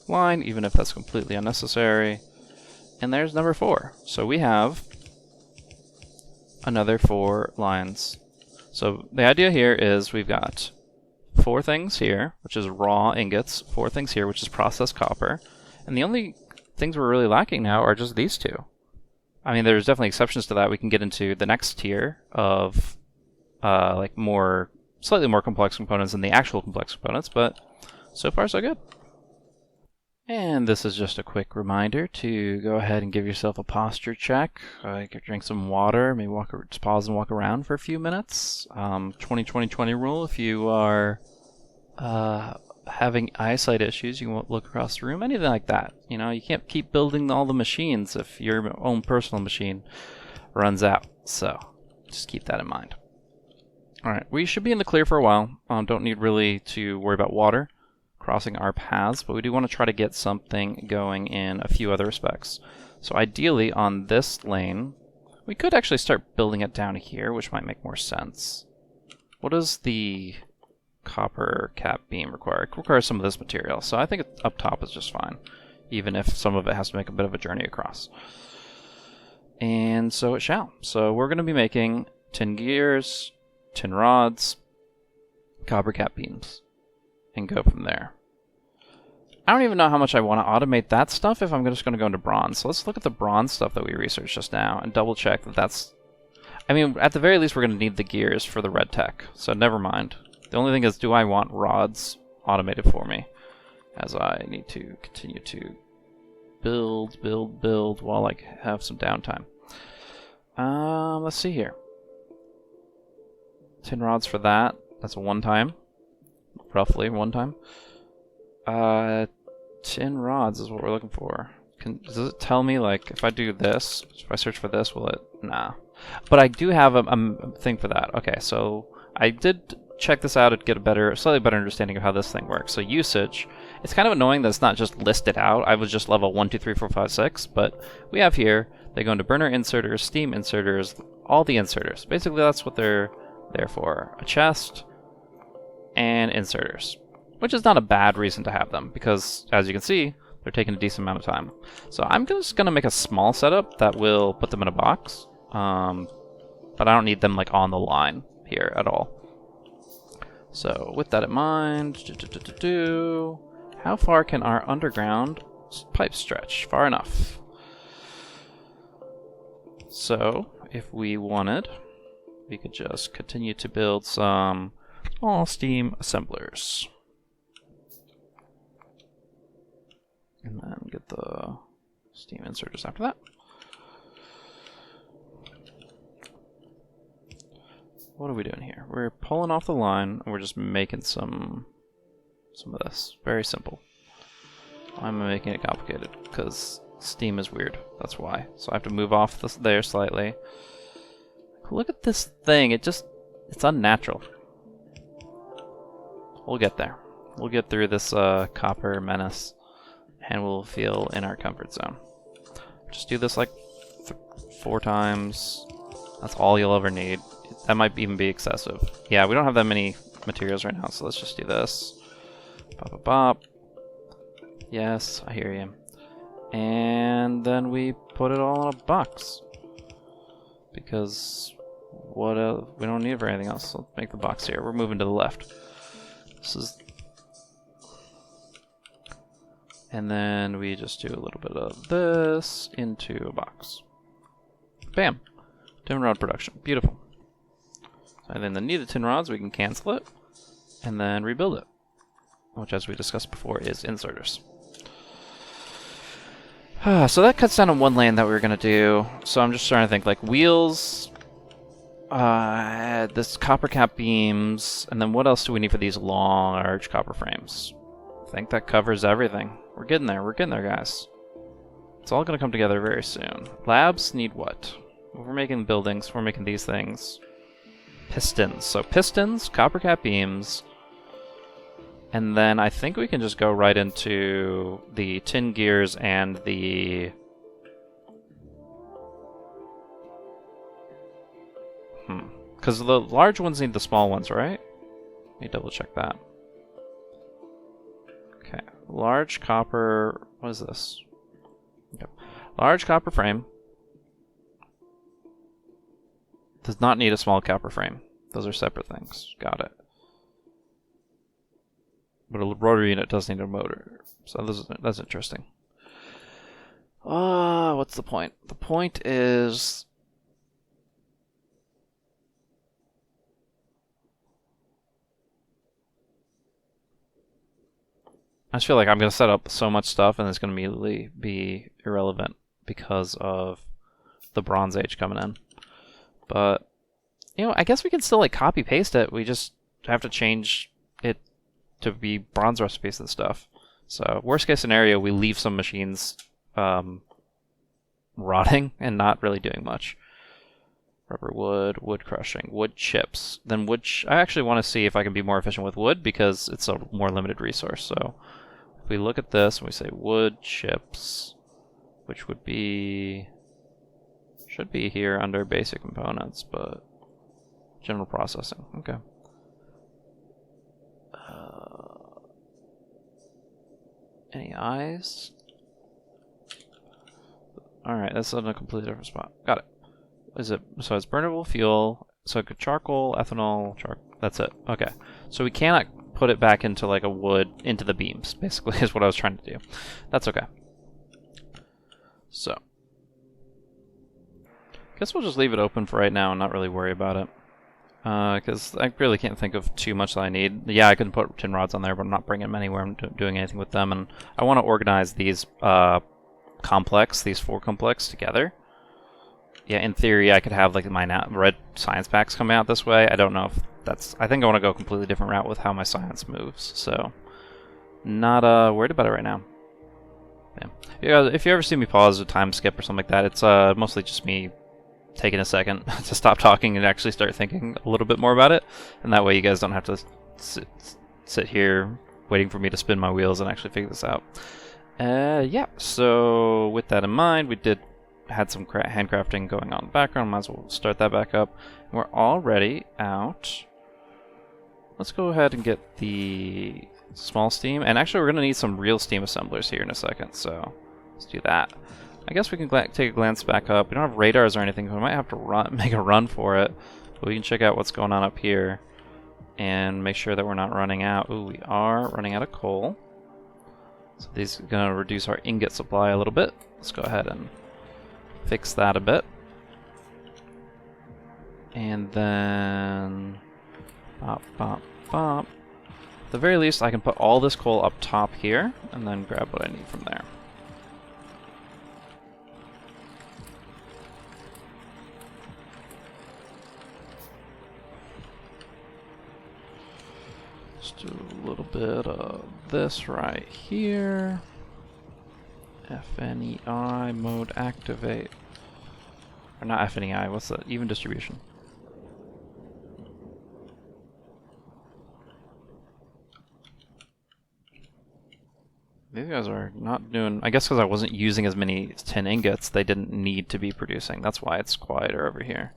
line, even if that's completely unnecessary. And there's number 4. So we have another 4 lines. So the idea here is we've got 4 things here, which is raw ingots, 4 things here, which is processed copper. And the only things we're really lacking now are just these 2. I mean, there's definitely exceptions to that. We can get into the next tier of like slightly more complex components than the actual complex components, but so far so good. And this is just a quick reminder to go ahead and give yourself a posture check. Drink some water, maybe just pause and walk around for a few minutes. 20-20-20 rule, if you are having eyesight issues, you won't look across the room, anything like that. You know, you can't keep building all the machines if your own personal machine runs out. So just keep that in mind. Alright, we should be in the clear for a while. Don't need really to worry about water crossing our paths, but we do want to try to get something going in a few other respects. So ideally on this lane, we could actually start building it down here, which might make more sense. What does the copper cap beam require? It requires some of this material, so I think up top is just fine, even if some of it has to make a bit of a journey across. And so it shall. So we're going to be making tin gears, tin rods, copper cap beams, and go from there. I don't even know how much I want to automate that stuff if I'm just going to go into bronze. So let's look at the bronze stuff that we researched just now and double check that that's... I mean, at the very least we're going to need the gears for the red tech, so never mind. The only thing is, do I want rods automated for me? As I need to continue to build while I have some downtime. Let's see here. Tin rods for that. That's a 1 time. Roughly 1 time. Tin rods is what we're looking for. does it tell me, like, if I do this, if I search for this, will it? Nah. But I do have a thing for that. Okay, so I did check this out to get a slightly better understanding of how this thing works. So usage, it's kind of annoying that it's not just listed out. I was just level 1, 2, 3, 4, 5, 6, but we have here, they go into burner inserters, steam inserters, all the inserters. Basically, that's what they're there for. A chest and inserters, which is not a bad reason to have them, because as you can see, they're taking a decent amount of time. So I'm just going to make a small setup that will put them in a box, but I don't need them like on the line here at all. So with that in mind, how far can our underground pipe stretch? Far enough. So if we wanted, we could just continue to build some small steam assemblers. And then get the steam inserters after that. What are we doing here? We're pulling off the line, and we're just making some of this. Very simple. I'm making it complicated, because steam is weird. That's why. So I have to move off there slightly. Look at this thing. It's unnatural. We'll get there. We'll get through this copper menace, and we'll feel in our comfort zone. Just do this like 4 times. That's all you'll ever need. That might even be excessive. Yeah, we don't have that many materials right now, so let's just do this. Bop, bop, bop. Yes, I hear you. And then we put it all in a box. Because what else? We don't need it for anything else, so let's make the box here. We're moving to the left. This is... And then we just do a little bit of this into a box. Bam! Tin rod production. Beautiful. And then the needed tin rods, we can cancel it and then rebuild it, which, as we discussed before, is inserters. So that cuts down on one lane that we were going to do. So I'm just trying to think, like, wheels, this copper cap beams, and then what else do we need for these large copper frames? I think that covers everything. We're getting there, guys. It's all going to come together very soon. Labs need what? Well, we're making buildings, we're making these things. Pistons. So pistons, copper cap beams, and then I think we can just go right into the tin gears and the... Because the large ones need the small ones, right? Let me double check that. Okay. Large copper... What is this? Okay. Large copper frame. Does not need a small copper frame. Those are separate things. Got it. But a rotary unit does need a motor. So that's interesting. What's the point? The point is... I just feel like I'm going to set up so much stuff and it's going to immediately be irrelevant because of the Bronze Age coming in. But, you know, I guess we can still, like, copy-paste it. We just have to change it to be bronze recipes and stuff. So, worst-case scenario, we leave some machines rotting and not really doing much. Rubber wood, wood crushing, wood chips. Then I actually want to see if I can be more efficient with wood because it's a more limited resource. So, if we look at this and we say wood chips, which would be... Should be here under basic components, but general processing. Okay. Any eyes? Alright, that's in a completely different spot. Got it. Is it? So it's burnable fuel. So charcoal, ethanol, that's it. Okay. So we cannot put it back into like a wood, into the beams, basically, is what I was trying to do. That's okay. So. Guess we'll just leave it open for right now and not really worry about it. Because I really can't think of too much that I need. Yeah, I can put tin rods on there, but I'm not bringing them anywhere. I'm doing anything with them. And I want to organize these these 4 complex together. Yeah, in theory, I could have like my red science packs coming out this way. I don't know if that's... I think I want to go a completely different route with how my science moves. So, not worried about it right now. Yeah, if you ever see me pause a time skip or something like that, it's mostly just me taking a second to stop talking and actually start thinking a little bit more about it, and that way you guys don't have to sit here waiting for me to spin my wheels and actually figure this out. Yeah, so with that in mind, we had some handcrafting going on in the background. Might as well start that back up. We're already out. Let's go ahead and get the small steam, and actually we're going to need some real steam assemblers here in a second, so let's do that. I guess we can take a glance back up. We don't have radars or anything, so we might have to make a run for it, but we can check out what's going on up here and make sure that we're not running out. Ooh, we are running out of coal. So these are going to reduce our ingot supply a little bit. Let's go ahead and fix that a bit. And then bop, bop, bop. At the very least, I can put all this coal up top here and then grab what I need from there. Let's do a little bit of this right here. FNEI mode activate. Or not FNEI, what's that? Even distribution. These guys are not doing... I guess because I wasn't using as many tin ingots, they didn't need to be producing. That's why it's quieter over here.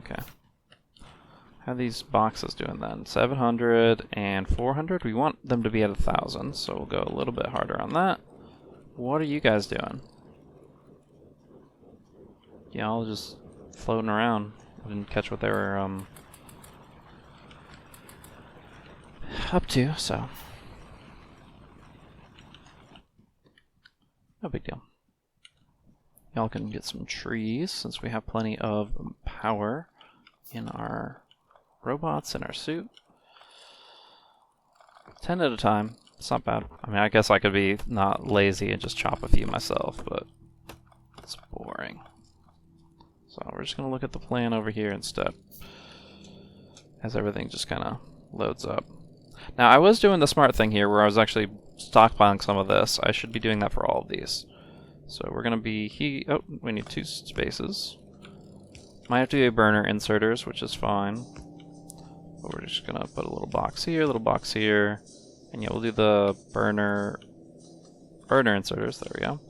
Okay. How are these boxes doing then? 700 and 400. We want them to be at 1,000, so we'll go a little bit harder on that. What are you guys doing? Y'all just floating around. I didn't catch what they were up to, so no big deal. Y'all can get some trees since we have plenty of power in our robots in our suit. 10 at a time. It's not bad. I mean, I guess I could be not lazy and just chop a few myself, but it's boring. So we're just going to look at the plan over here instead, as everything just kind of loads up. Now, I was doing the smart thing here where I was actually stockpiling some of this. I should be doing that for all of these. So we're going to be... oh, we need 2 spaces. Might have to do burner inserters, which is fine. But we're just going to put a little box here, and yeah, we'll do the burner inserters. There we go.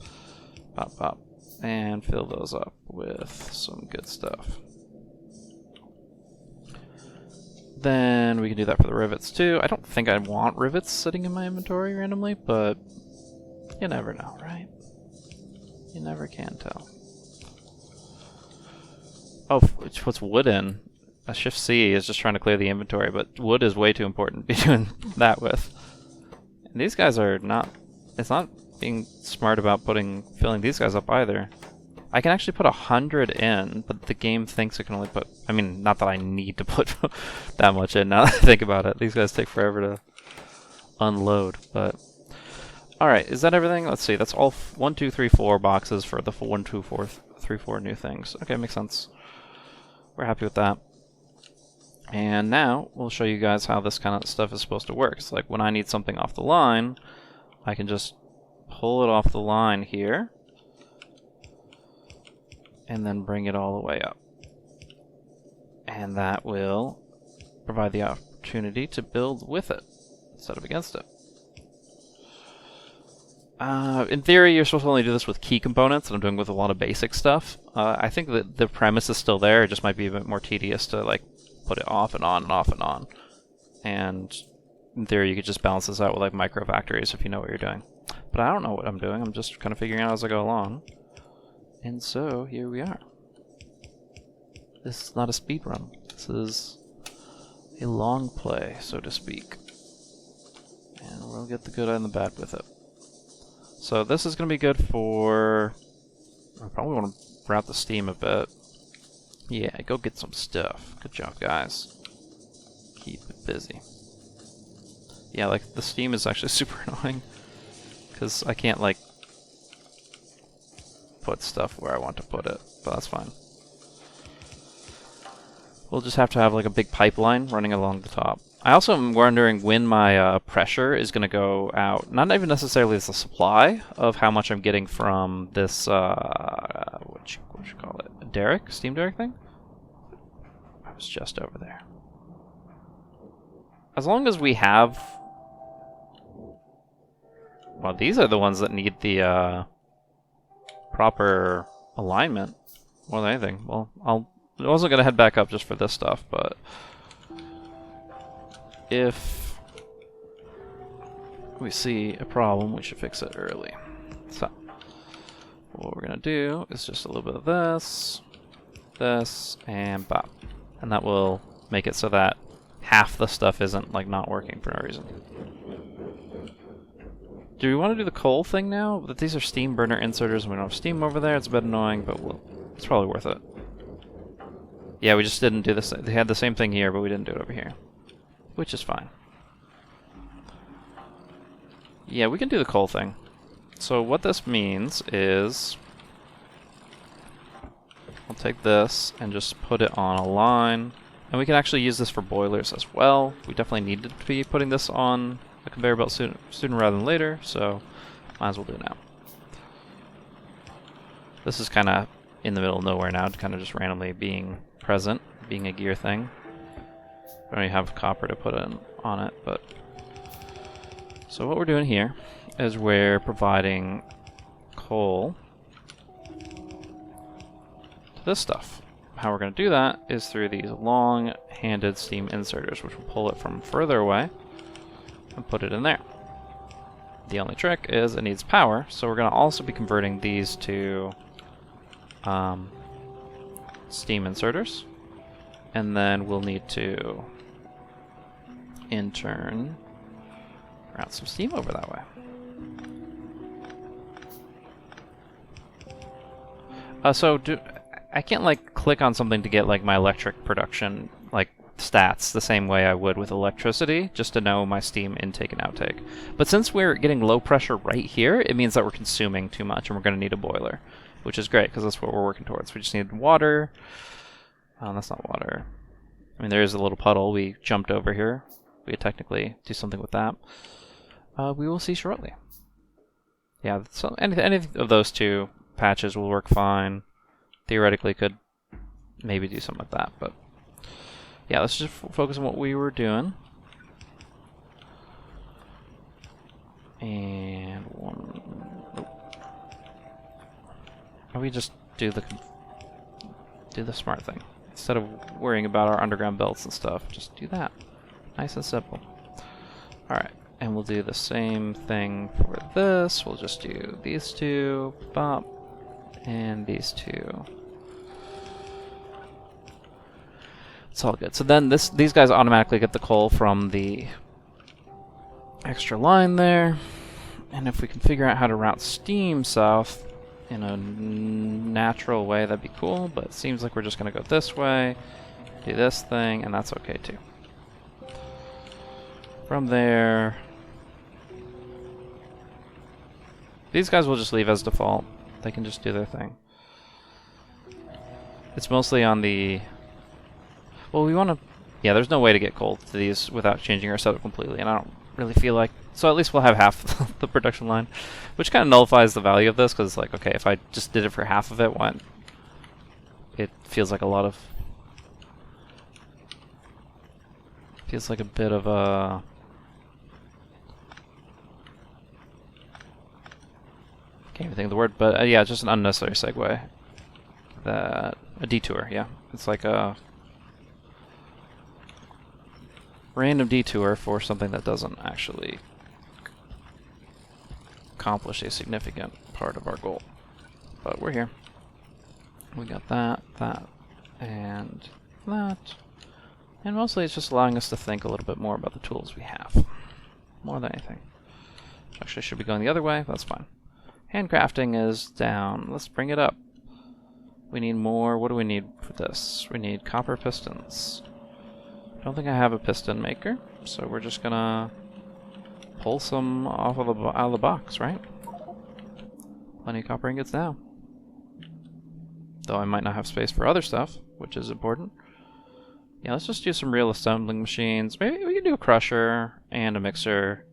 Pop, pop. And fill those up with some good stuff. Then we can do that for the rivets too. I don't think I want rivets sitting in my inventory randomly, but you never know, right? You never can tell. Oh, which puts wood in. A Shift C is just trying to clear the inventory, but wood is way too important to be doing that with. And these guys are not... It's not being smart about filling these guys up either. I can actually put 100 in, but the game thinks it can only put... I mean, not that I need to put that much in now that I think about it. These guys take forever to unload, but... Alright, is that everything? Let's see, that's all 1, 2, 3, 4 boxes for the 1, 2, 4, 3, 4 new things. Okay, makes sense. We're happy with that. And now, we'll show you guys how this kind of stuff is supposed to work. It's like when I need something off the line, I can just pull it off the line here, and then bring it all the way up. And that will provide the opportunity to build with it, instead of against it. In theory, you're supposed to only do this with key components, and I'm doing with a lot of basic stuff. I think that the premise is still there, it just might be a bit more tedious to like put it off and on and off and on. And in theory, you could just balance this out with like micro factories if you know what you're doing. But I don't know what I'm doing, I'm just kind of figuring out as I go along. And so, here we are. This is not a speed run. This is a long play, so to speak. And we'll get the good and the bad with it. So this is going to be good for... I probably want to route the steam a bit. Yeah, go get some stuff. Good job, guys. Keep it busy. Yeah, like, the steam is actually super annoying. Because I can't, like, put stuff where I want to put it. But that's fine. We'll just have to have, like, a big pipeline running along the top. I also am wondering when my pressure is going to go out. Not even necessarily as the supply of how much I'm getting from this, what you call it? Derrick? Steam Derrick thing? I was just over there. As long as we have... Well, these are the ones that need the proper alignment more than anything. Well, I wasn't going to head back up just for this stuff, but... If we see a problem, we should fix it early. So, what we're going to do is just a little bit of this, and bop. And that will make it so that half the stuff isn't, like, not working for no reason. Do we want to do the coal thing now? But these are steam burner inserters, and we don't have steam over there. It's a bit annoying, but it's probably worth it. Yeah, we just didn't do this. They had the same thing here, but we didn't do it over here. Which is fine. Yeah, we can do the coal thing. So what this means is... I'll take this and just put it on a line. And we can actually use this for boilers as well. We definitely needed to be putting this on a conveyor belt sooner rather than later, so might as well do it now. This is kind of in the middle of nowhere now, kind of just randomly being present, being a gear thing. I don't even have copper to put on it, but... So what we're doing here is we're providing coal to this stuff. How we're going to do that is through these long-handed steam inserters, which will pull it from further away and put it in there. The only trick is it needs power, so we're going to also be converting these to steam inserters. And then we'll need to, in turn, route some steam over that way. I can't like click on something to get like my electric production like stats the same way I would with electricity, just to know my steam intake and outtake. But since we're getting low pressure right here, it means that we're consuming too much and we're going to need a boiler, which is great because that's what we're working towards. We just need water. That's not water. I mean, there is a little puddle. We jumped over here. We could technically do something with that. We will see shortly. Yeah, so any of those two patches will work fine. Theoretically, could maybe do something with that, but yeah, let's just focus on what we were doing. And one. Nope. We just do the smart thing. Instead of worrying about our underground belts and stuff, just do that. Nice and simple. Alright, and we'll do the same thing for this. We'll just do these two, bop, and these two. It's all good. So then these guys automatically get the coal from the extra line there. And if we can figure out how to route steam south in a natural way, that'd be cool, but it seems like we're just going to go this way, do this thing, and that's okay too. From there, these guys will just leave as default. They can just do their thing. It's mostly on the... Well, we want to... Yeah, there's no way to get coal to these without changing our setup completely, and I don't really feel like... So at least we'll have half the production line, which kind of nullifies the value of this, because it's like, okay, if I just did it for half of it, it feels like a lot of... Feels like a bit of a... Can't even think of the word, but yeah, just an unnecessary segue. A detour, yeah. It's like a random detour for something that doesn't actually accomplish a significant part of our goal. But we're here. We got that, and that. And mostly it's just allowing us to think a little bit more about the tools we have. More than anything. Actually, should be going the other way, that's fine. Handcrafting is down. Let's bring it up. We need more. What do we need for this? We need copper pistons. I don't think I have a piston maker, so we're just gonna pull some out of the box, right? Plenty of copper ingots now. Though I might not have space for other stuff, which is important. Yeah, let's just do some real assembling machines. Maybe we can do a crusher and a mixer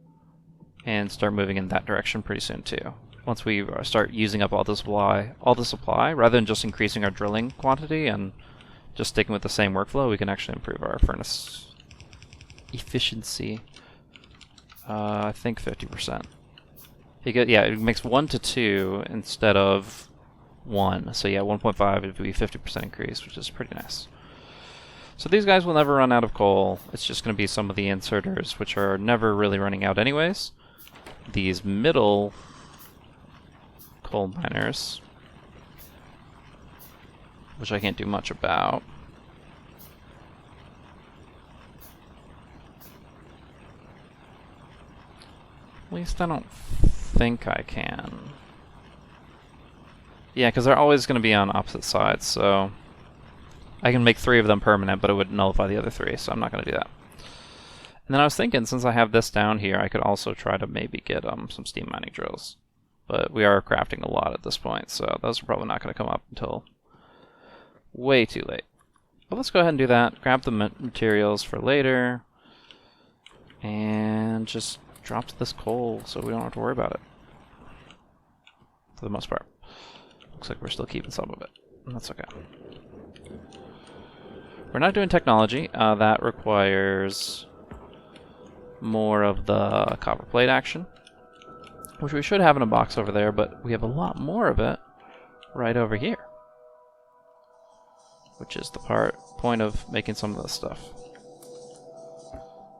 and start moving in that direction pretty soon too. Once we start using up all the supply, rather than just increasing our drilling quantity and just sticking with the same workflow, we can actually improve our furnace efficiency. I think 50%. Yeah, it makes 1 to 2 instead of 1. So yeah, 1.5 would be 50% increase, which is pretty nice. So these guys will never run out of coal. It's just going to be some of the inserters, which are never really running out anyways. These middle coal miners, which I can't do much about. At least I don't think I can. Yeah, because they're always going to be on opposite sides, so I can make 3 of them permanent, but it would nullify the other 3, so I'm not going to do that. And then I was thinking, since I have this down here, I could also try to maybe get some steam mining drills. But we are crafting a lot at this point, so those are probably not going to come up until way too late. But let's go ahead and do that, grab the materials for later, and just drop this coal so we don't have to worry about it. For the most part. Looks like we're still keeping some of it. That's okay. We're not doing technology. That requires more of the copper plate action, which we should have in a box over there, but we have a lot more of it right over here, which is the point of making some of this stuff.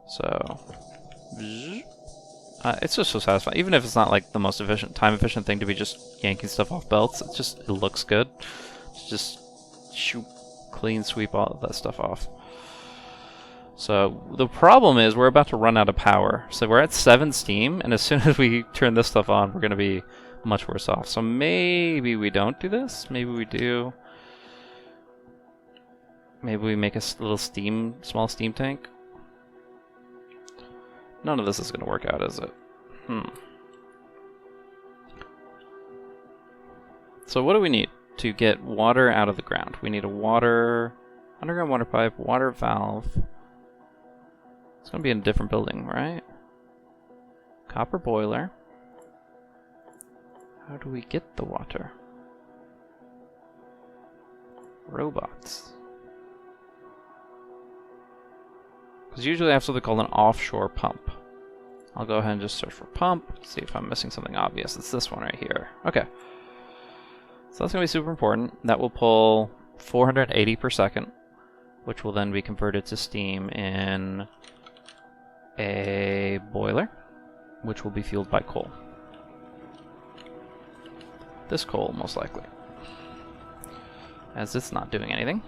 So, it's just so satisfying. Even if it's not like the most time efficient thing to be just yanking stuff off belts, it looks good. Just shoot, clean sweep all of that stuff off. So the problem is we're about to run out of power. So we're at 7 steam, and as soon as we turn this stuff on, we're going to be much worse off. So maybe we don't do this. Maybe we do. Maybe we make a little small steam tank. None of this is going to work out, is it? So what do we need to get water out of the ground? We need a underground water pipe, water valve. It's going to be in a different building, right? Copper boiler. How do we get the water? Robots. Because usually I have something called an offshore pump. I'll go ahead and just search for pump, see if I'm missing something obvious. It's this one right here. Okay. So that's going to be super important. That will pull 480 per second, which will then be converted to steam in a boiler, which will be fueled by coal. This coal, most likely. As it's not doing anything.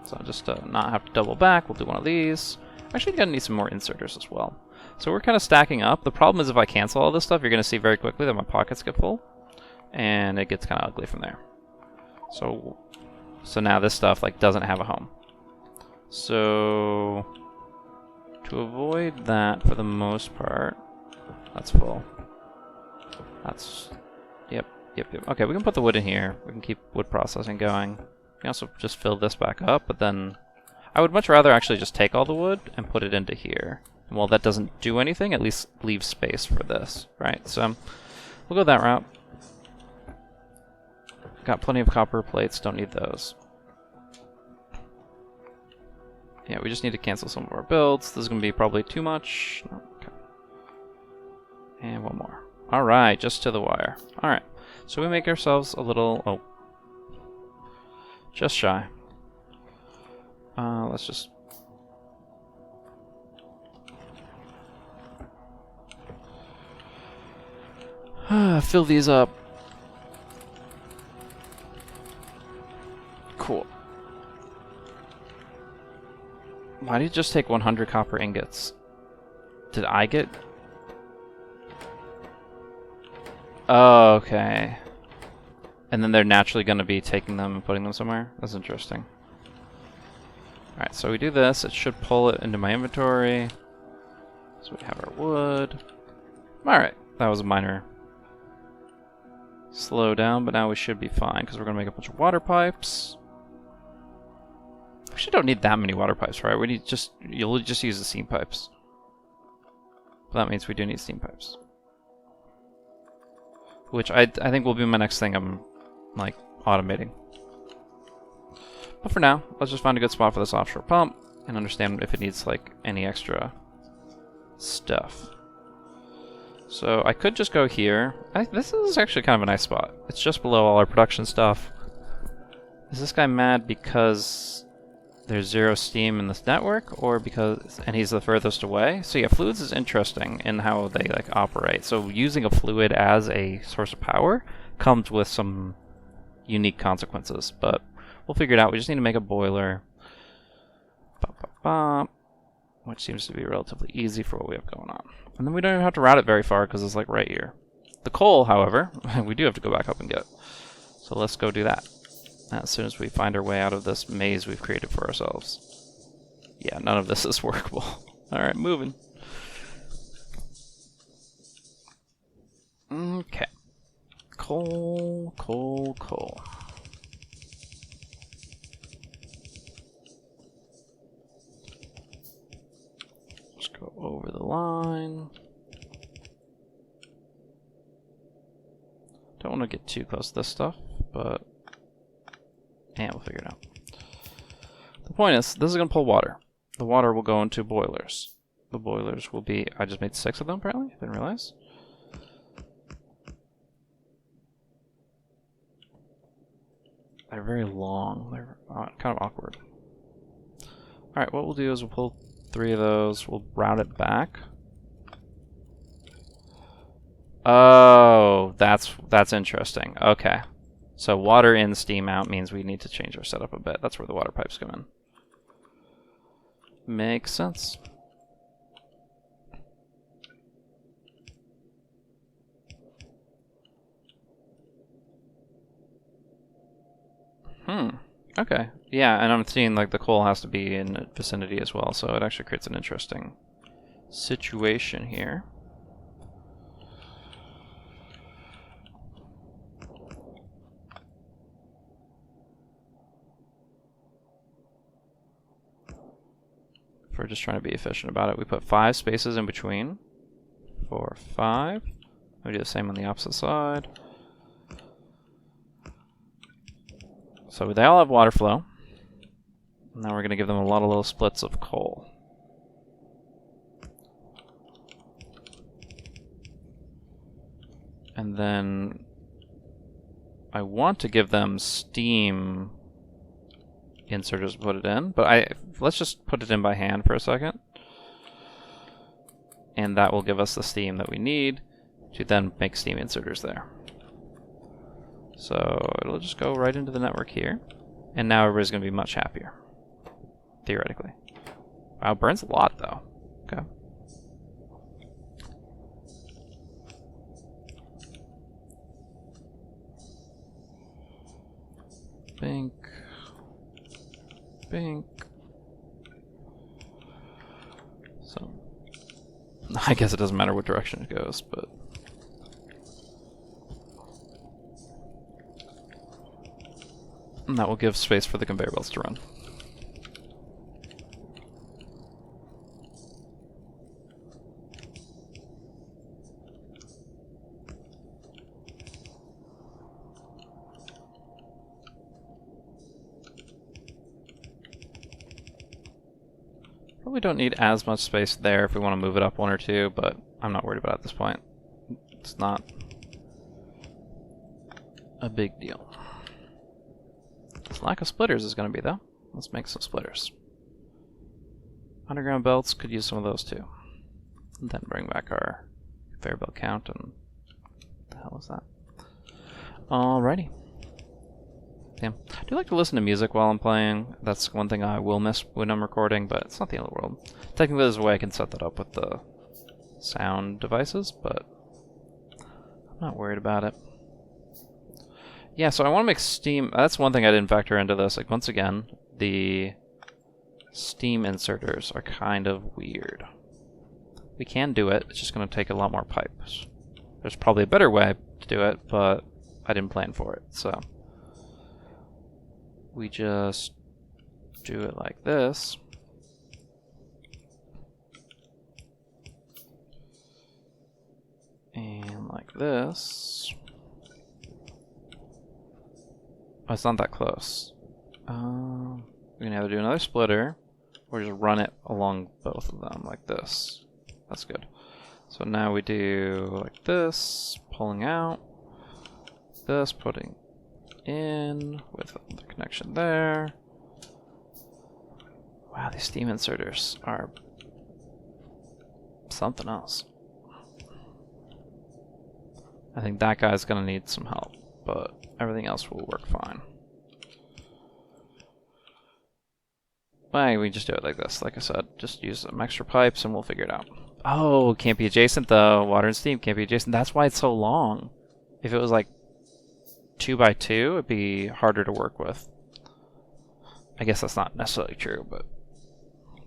So just to not have to double back, we'll do one of these. Actually, you're going to need some more inserters as well. So we're kind of stacking up. The problem is if I cancel all this stuff, you're going to see very quickly that my pockets get full. And it gets kind of ugly from there. So now this stuff doesn't have a home. So to avoid that for the most part, that's full. Yep. Okay, we can put the wood in here. We can keep wood processing going. We can also just fill this back up, but then I would much rather actually just take all the wood and put it into here. And while that doesn't do anything, at least leave space for this, right? So we'll go that route. Got plenty of copper plates, don't need those. Yeah, we just need to cancel some of our builds. This is going to be probably too much. No, okay. And one more. Alright, just to the wire. Alright, so we make ourselves a little... just shy. Let's just... fill these up. Cool. Why did you just take 100 copper ingots? Did I get... Oh, okay. And then they're naturally going to be taking them and putting them somewhere? That's interesting. Alright, so we do this. It should pull it into my inventory. So we have our wood. Alright, that was a minor slow down, but now we should be fine because we're going to make a bunch of water pipes. We actually don't need that many water pipes, right? We need you'll just use the steam pipes. But that means we do need steam pipes. Which I think will be my next thing I'm, like, automating. But for now, let's just find a good spot for this offshore pump and understand if it needs, like, any extra stuff. So I could just go here. This is actually kind of a nice spot. It's just below all our production stuff. Is this guy mad because there's 0 steam in this network, or because he's the furthest away? So yeah, fluids is interesting in how they like operate. So using a fluid as a source of power comes with some unique consequences, but we'll figure it out. We just need to make a boiler, which seems to be relatively easy for what we have going on. And then we don't even have to route it very far because it's like right here. The coal, however, we do have to go back up and get. So let's go do that as soon as we find our way out of this maze we've created for ourselves. Yeah, none of this is workable. Alright, moving. Okay. Coal, coal, coal. Let's go over the line. Don't want to get too close to this stuff, but yeah, we'll figure it out. The point is, this is going to pull water. The water will go into boilers. The boilers will be... I just made 6 of them, apparently. I didn't realize. They're very long. They're kind of awkward. Alright, what we'll do is we'll pull 3 of those. We'll route it back. Oh, that's interesting. Okay. So water in, steam out means we need to change our setup a bit. That's where the water pipes come in. Makes sense. Okay. Yeah, and I'm seeing like the coal has to be in the vicinity as well, so it actually creates an interesting situation here. If we're just trying to be efficient about it, we put 5 spaces in between. 4, 5. We do the same on the opposite side. So they all have water flow. Now we're going to give them a lot of little splits of coal. And then I want to give them steam inserters to put it in, but let's just put it in by hand for a second. And that will give us the steam that we need to then make steam inserters there. So it'll just go right into the network here. And now everybody's going to be much happier. Theoretically. Wow, it burns a lot though. Okay. Bink. Bink. So, I guess it doesn't matter what direction it goes, but... And that will give space for the conveyor belts to run. Probably don't need as much space there if we want to move it up 1 or 2, but I'm not worried about it at this point. It's not a big deal. This lack of splitters is going to be, though. Let's make some splitters. Underground belts, could use some of those too. And then bring back our conveyor belt count, and what the hell is that? Alrighty. Damn. I do like to listen to music while I'm playing. That's one thing I will miss when I'm recording, but it's not the end of the world. Technically there's a way I can set that up with the sound devices, but I'm not worried about it. Yeah, so I want to make steam. That's one thing I didn't factor into this. Like, once again, the steam inserters are kind of weird. We can do it, it's just going to take a lot more pipes. There's probably a better way to do it, but I didn't plan for it, so... We just do it like this. And like this. Oh, it's not that close. We can either do another splitter, or just run it along both of them like this. That's good. So now we do like this, pulling out, this, putting in, with the connection there. Wow, these steam inserters are something else. I think that guy's gonna need some help, but everything else will work fine. Well, we just do it like this, like I said. Just use some extra pipes and we'll figure it out. Oh, can't be adjacent though. Water and steam can't be adjacent. That's why it's so long. If it was like 2 by 2, it'd be harder to work with. I guess that's not necessarily true, but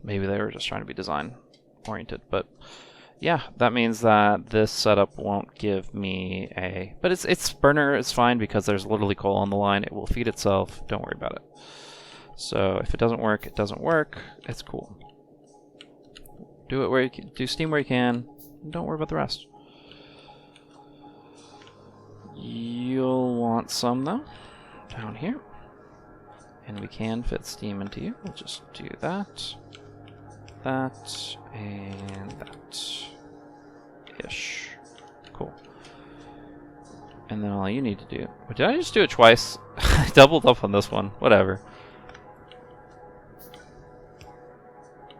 maybe they were just trying to be design oriented. But yeah, that means that this setup won't give me a... But it's burner, it's fine because there's literally coal on the line. It will feed itself. Don't worry about it. So if it doesn't work, it doesn't work. It's cool. Do it where you can, do steam where you can. And don't worry about the rest. You'll want some though, down here. And we can fit steam into you. We'll just do that, that, and that. Ish. Cool. And then all you need to do... Did I just do it twice? I doubled up on this one. Whatever.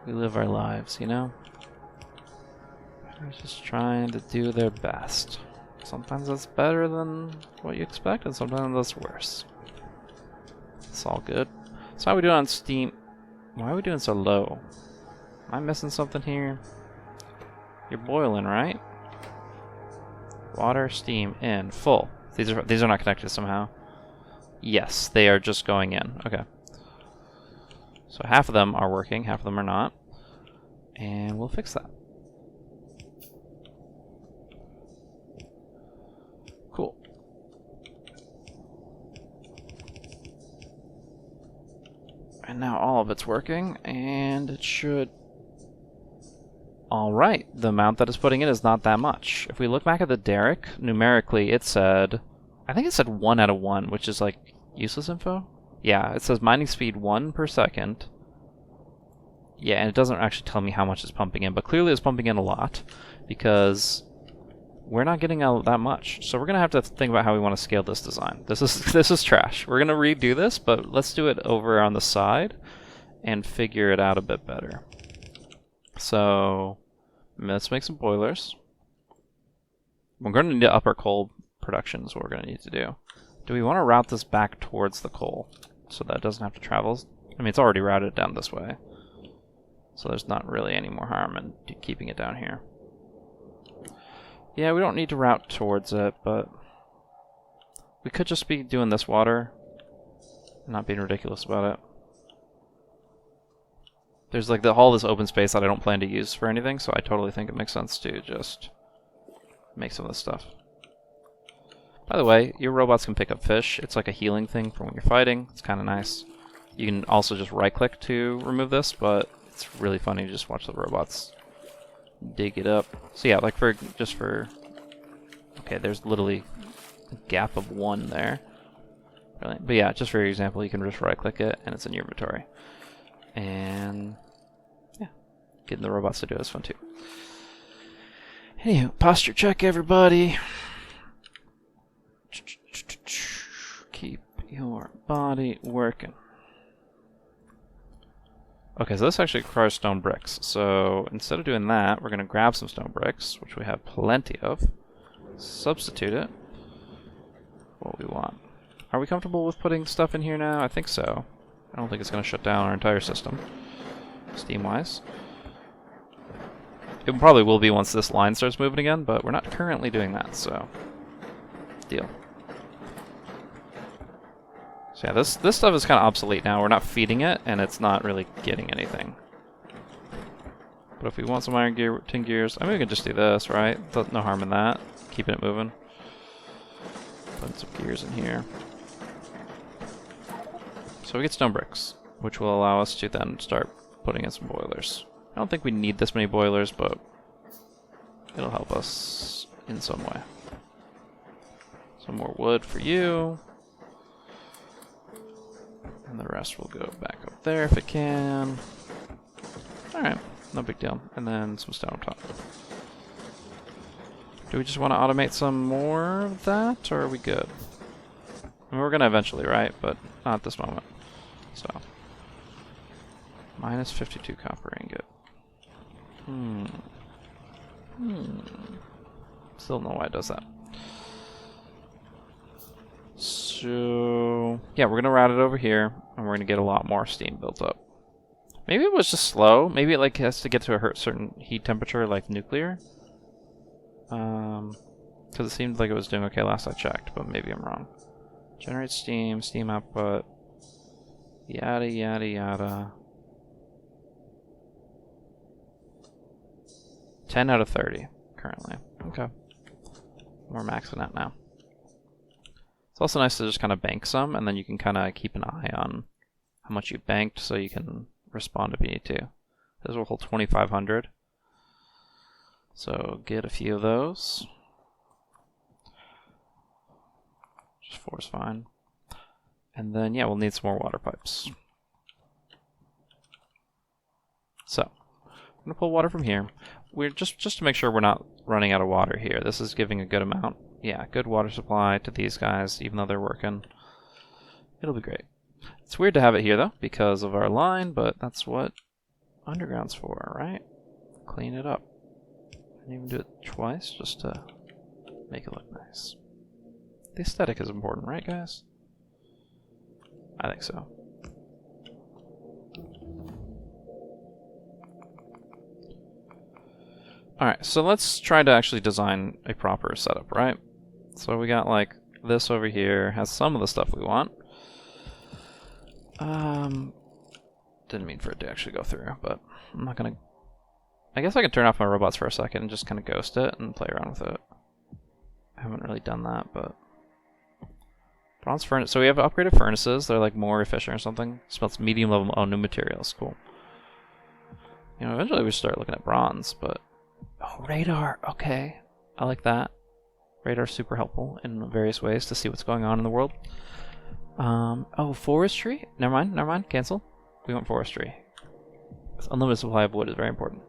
We live our lives, you know? They're just trying to do their best. Sometimes that's better than what you expect, and sometimes that's worse. It's all good. So how are we doing on steam? Why are we doing so low? Am I missing something here? You're boiling, right? Water, steam, in, full. These are not connected somehow. Yes, they are just going in. Okay. So half of them are working, half of them are not. And we'll fix that. Cool. And now all of it's working, and it should... Alright, the amount that it's putting in is not that much. If we look back at the derrick, numerically it said... I think it said 1 out of 1, which is like useless info? Yeah, it says mining speed 1 per second. Yeah, and it doesn't actually tell me how much it's pumping in, but clearly it's pumping in a lot, because we're not getting out that much. So we're going to have to think about how we want to scale this design. This is trash. We're going to redo this, but let's do it over on the side and figure it out a bit better. So let's make some boilers. We're going to need to up our coal production is what we're going to need to do. Do we want to route this back towards the coal so that it doesn't have to travel? I mean, it's already routed down this way. So there's not really any more harm in keeping it down here. Yeah, we don't need to route towards it, but we could just be doing this water and not being ridiculous about it. There's like all this open space that I don't plan to use for anything, so I totally think it makes sense to just make some of this stuff. By the way, your robots can pick up fish. It's like a healing thing for when you're fighting. It's kind of nice. You can also just right-click to remove this, but it's really funny to just watch the robots dig it up. So yeah, like okay, there's literally a gap of 1 there. Brilliant. But yeah, just for example, you can just right-click it and it's in your inventory. And yeah, getting the robots to do it is fun too. Anywho, posture check, everybody. Keep your body working. Okay, so this actually requires stone bricks. So instead of doing that, we're going to grab some stone bricks, which we have plenty of. Substitute it. What we want. Are we comfortable with putting stuff in here now? I think so. I don't think it's going to shut down our entire system, steam-wise. It probably will be once this line starts moving again, but we're not currently doing that, so deal. So yeah, this stuff is kind of obsolete now. We're not feeding it, and it's not really getting anything. But if we want some iron gear, tin gears, I mean, we can just do this, right? No harm in that. Keeping it moving. Put some gears in here. So we get stone bricks. which will allow us to then start putting in some boilers. I don't think we need this many boilers, but it'll help us in some way. Some more wood for you. And the rest will go back up there if it can. Alright, no big deal. And then some stone on top. Do we just want to automate some more of that, or are we good? I mean, we're going to eventually, right? But not at this moment. So, minus 52 copper ingot. Still don't know why it does that. So, yeah, we're going to route it over here, and we're going to get a lot more steam built up. Maybe it was just slow. Maybe it like has to get to a certain heat temperature, like nuclear. Because it seemed like it was doing okay last I checked, but maybe I'm wrong. Generate steam, steam output, yada yada yada. 10 out of 30 currently. Okay. We're maxing out now. It's also nice to just kind of bank some, and then you can kind of keep an eye on how much you banked so you can respond if you need to. This will hold 2,500. So get a few of those. Just 4 is fine. And then, yeah, we'll need some more water pipes. So, I'm going to pull water from here. We're just to make sure we're not running out of water here. This is giving a good amount. Yeah, good water supply to these guys, even though they're working. It'll be great. It's weird to have it here, though, because of our line, but that's what underground's for, right? Clean it up. I didn't even do it twice, just to make it look nice. The aesthetic is important, right, guys? I think so. Alright, so let's try to actually design a proper setup, right? So we got like this over here, has some of the stuff we want. Didn't mean for it to actually go through, but I'm not gonna... I guess I can turn off my robots for a second and just kind of ghost it and play around with it. I haven't really done that, but... Bronze furnace. So we have upgraded furnaces. They're like more efficient or something. Smelts medium level. Oh, new materials. Cool. You know, eventually we start looking at bronze, but... Oh, radar. Okay. I like that. Radar's super helpful in various ways to see what's going on in the world. Oh, forestry? Never mind. Cancel. We want forestry. Unlimited supply of wood is very important.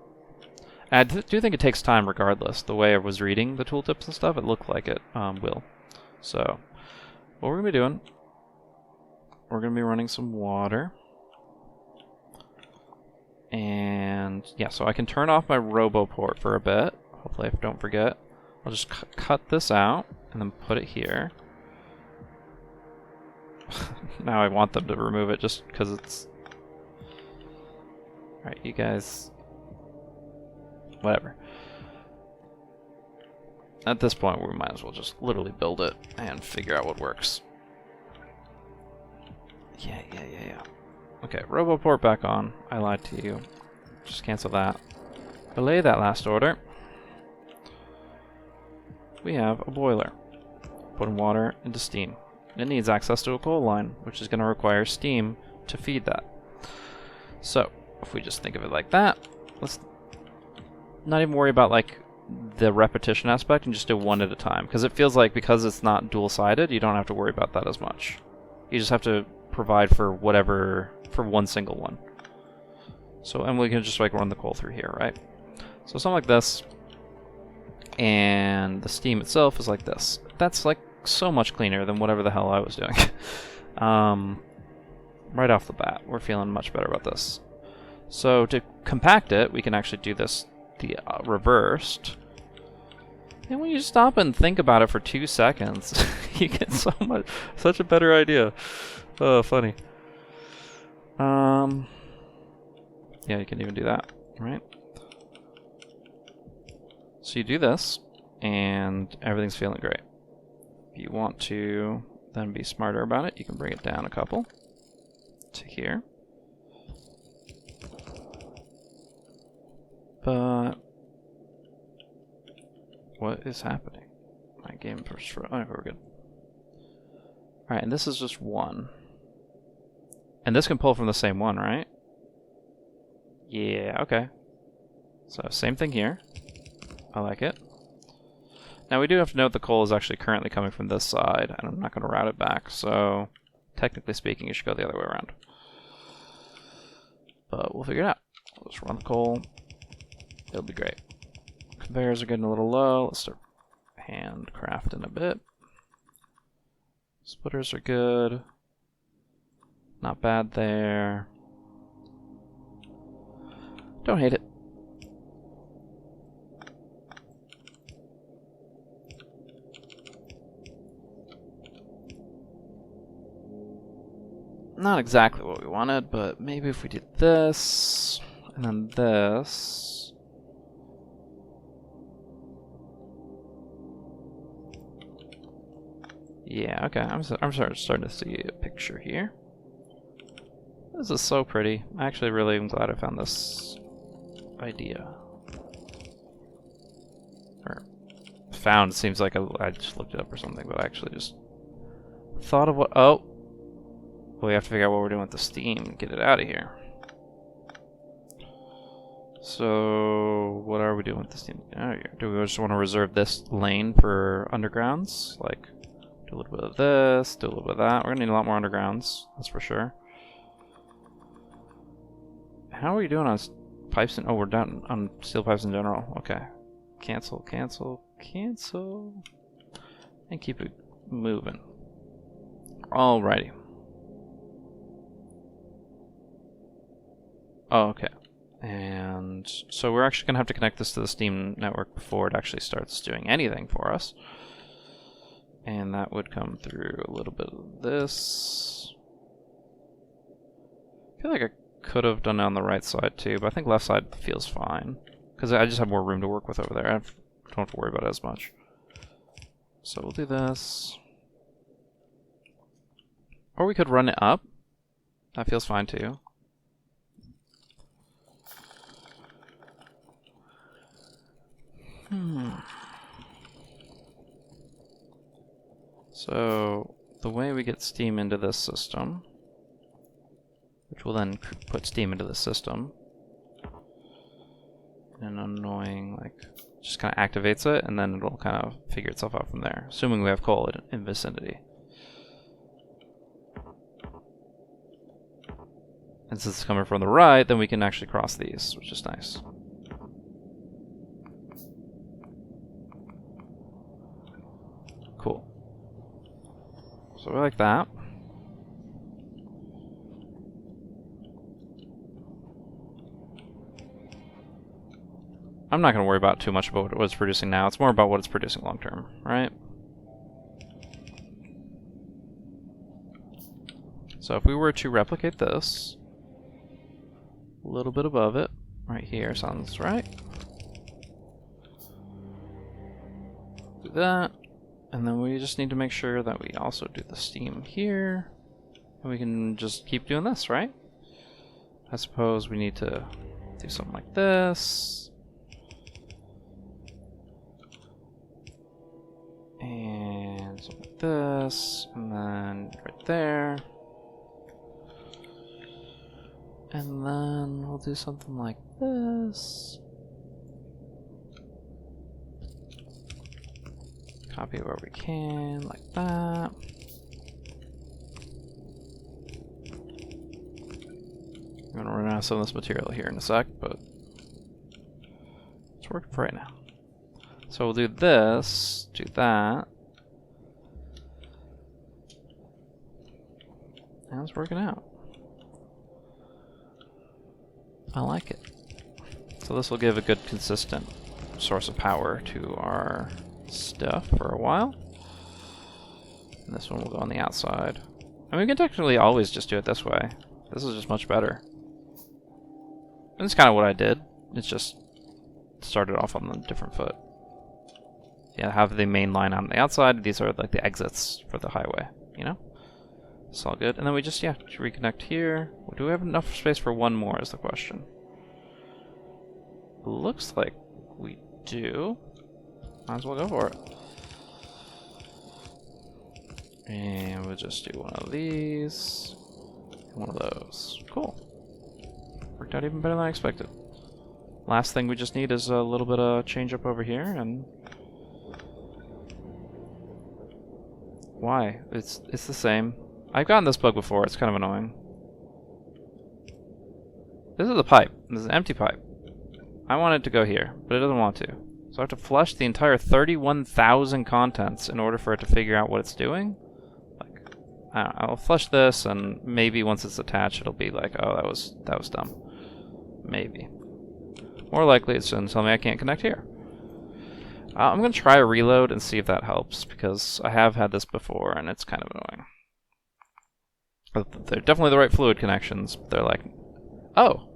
And I do think it takes time regardless. The way I was reading the tooltips and stuff, it looked like it will. So, what we're going to be doing, we're going to be running some water. And, yeah, so I can turn off my RoboPort for a bit. Hopefully I don't forget. I'll just cut this out and then put it here. Now I want them to remove it just because it's... Alright, you guys... Whatever. At this point, we might as well just literally build it and figure out what works. Yeah. Okay, RoboPort back on. I lied to you. Just cancel that. Belay that last order. We have a boiler. Putting water into steam. It needs access to a coal line, which is going to require steam to feed that. So, if we just think of it like that, let's not even worry about like the repetition aspect and just do one at a time. Because it feels like because it's not dual-sided, you don't have to worry about that as much. You just have to provide for whatever, for one single one. So, and we can just like run the coal through here, right? So something like this. And the steam itself is like this. That's like so much cleaner than whatever the hell I was doing. Right off the bat, we're feeling much better about this. So to compact it, we can actually do this the reversed. And when you stop and think about it for 2 seconds, you get such a better idea. Oh, funny. Yeah, you can even do that, right? So you do this, and everything's feeling great. If you want to then be smarter about it, you can bring it down a couple to here. But what is happening? My game first. Oh, we're good. All right, and this is just one. And this can pull from the same one, right? Yeah, okay. So same thing here. I like it. Now we do have to note the coal is actually currently coming from this side, and I'm not going to route it back, so technically speaking, you should go the other way around. But we'll figure it out. We'll just run the coal. It'll be great. Conveyors are getting a little low. Let's start handcrafting a bit. Splitters are good. Not bad there. Don't hate it. Not exactly what we wanted, but maybe if we did this, and then this. Yeah, okay, I'm starting to see a picture here. This is so pretty. I actually really am glad I found this idea. Or found seems like I just looked it up or something, but I actually just thought of what. Oh, well, we have to figure out what we're doing with the steam and get it out of here. So what are we doing with the steam? Do we just want to reserve this lane for undergrounds? Like, do a little bit of this, do a little bit of that. We're gonna need a lot more undergrounds, that's for sure. How are we doing on pipes? Oh, we're done on steel pipes in general. Okay. Cancel, cancel, cancel. And keep it moving. Alrighty. Oh, okay. And so we're actually going to have to connect this to the Steam network before it actually starts doing anything for us. And that would come through a little bit of this. I feel like I could have done it on the right side too, but I think left side feels fine. Because I just have more room to work with over there. I don't have to worry about it as much. So we'll do this. Or we could run it up. That feels fine too. So the way we get steam into this system, which will then put steam into the system, and annoying, like, just kind of activates it, and then it'll kind of figure itself out from there, assuming we have coal in vicinity. And since it's coming from the right, then we can actually cross these, which is nice. Cool. So we like that. I'm not going to worry about too much about what it's producing now. It's more about what it's producing long term, right? So if we were to replicate this, a little bit above it, right here sounds right. Do that. And then we just need to make sure that we also do the steam here. And we can just keep doing this, right? I suppose we need to do something like this. And something like this. And then right there. And then we'll do something like this. Copy where we can, like that. I'm gonna run out of some of this material here in a sec, but it's working for right now. So we'll do this, do that. And it's working out. I like it. So this will give a good consistent source of power to our stuff for a while. And this one will go on the outside. I mean, we can technically always just do it this way. This is just much better. And that's kind of what I did. It's just started off on a different foot. Yeah, have the main line on the outside. These are like the exits for the highway, you know? It's all good. And then we just, yeah, reconnect here. Do we have enough space for one more is the question. Looks like we do. Might as well go for it. And we'll just do one of these. One of those. Cool. Worked out even better than I expected. Last thing we just need is a little bit of change up over here, and why? It's the same. I've gotten this bug before. It's kind of annoying. This is a pipe. This is an empty pipe. I want it to go here, but it doesn't want to. So I have to flush the entire 31,000 contents in order for it to figure out what it's doing. Like, I don't know, I'll flush this, and maybe once it's attached, it'll be like, oh, that was dumb. Maybe. More likely, it's going to tell me I can't connect here. I'm going to try a reload and see if that helps, because I have had this before, and it's kind of annoying. But they're definitely the right fluid connections, but they're like, oh,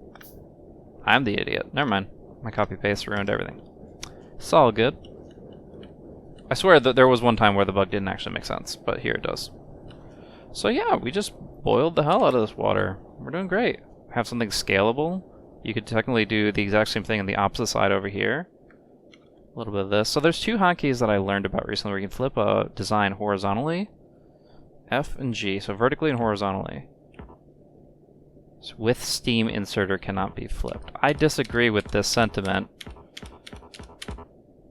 I'm the idiot. Never mind. My copy-paste ruined everything. It's all good. I swear that there was one time where the bug didn't actually make sense, but here it does. So yeah, we just boiled the hell out of this water. We're doing great. Have something scalable. You could technically do the exact same thing on the opposite side over here. A little bit of this. So there's two hotkeys that I learned about recently where you can flip a design horizontally. F and G, so vertically and horizontally. So with Steam inserter cannot be flipped. I disagree with this sentiment.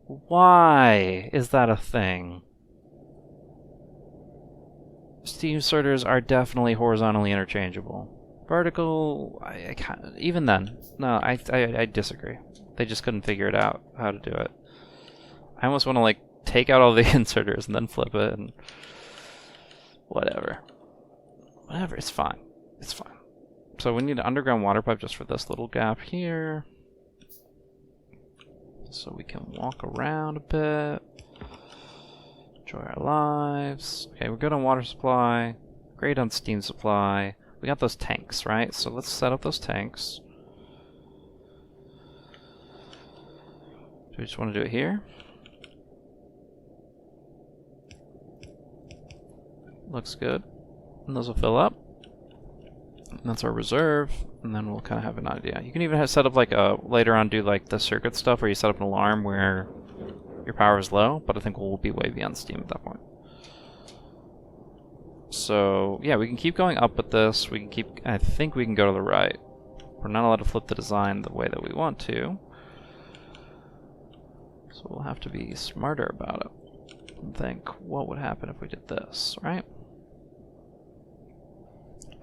Why is that a thing? Steam inserters are definitely horizontally interchangeable. Vertical, I can't, even then, no, I disagree. They just couldn't figure it out, how to do it. I almost want to, like, take out all the inserters and then flip it, and whatever. Whatever, it's fine. It's fine. So we need an underground water pipe just for this little gap here. So we can walk around a bit. Enjoy our lives. Okay, we're good on water supply. Great on steam supply. We got those tanks, right? So let's set up those tanks. Do we just want to do it here? Looks good. And those will fill up. And that's our reserve. And then we'll kind of have an idea. You can even have set up like a, later on do like the circuit stuff where you set up an alarm where your power is low, but I think we'll be way beyond steam at that point. So yeah, we can keep going up with this. We can keep, I think we can go to the right. We're not allowed to flip the design the way that we want to. So we'll have to be smarter about it. And think, what would happen if we did this, right?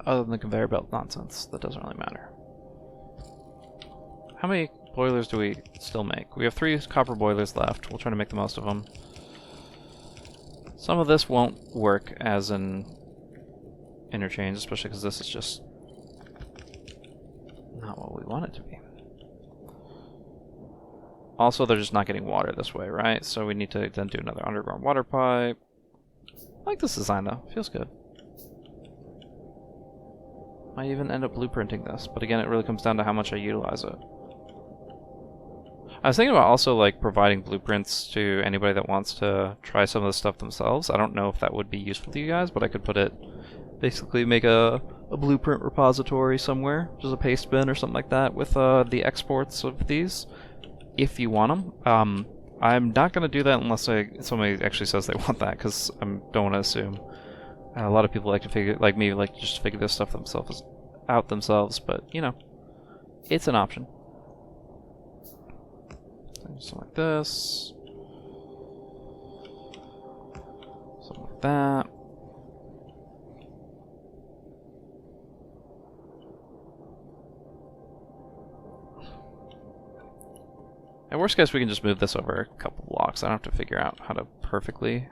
Other than the conveyor belt nonsense, that doesn't really matter. How many boilers do we still make? We have 3 copper boilers left. We'll try to make the most of them. Some of this won't work as an interchange, especially because this is just not what we want it to be. Also, they're just not getting water this way, right? So we need to then do another underground water pipe. I like this design though, feels good. Might even end up blueprinting this, but again, it really comes down to how much I utilize it. I was thinking about also like providing blueprints to anybody that wants to try some of this stuff themselves. I don't know if that would be useful to you guys, but I could put it, basically make a blueprint repository somewhere, just a paste bin or something like that with the exports of these, if you want them. I'm not going to do that unless somebody actually says they want that, because I don't want to assume. A lot of people like to figure, like me, like just figure this stuff out themselves, but you know, it's an option. Something like this. Something like that. At worst case, we can just move this over a couple blocks. I don't have to figure out how to perfectly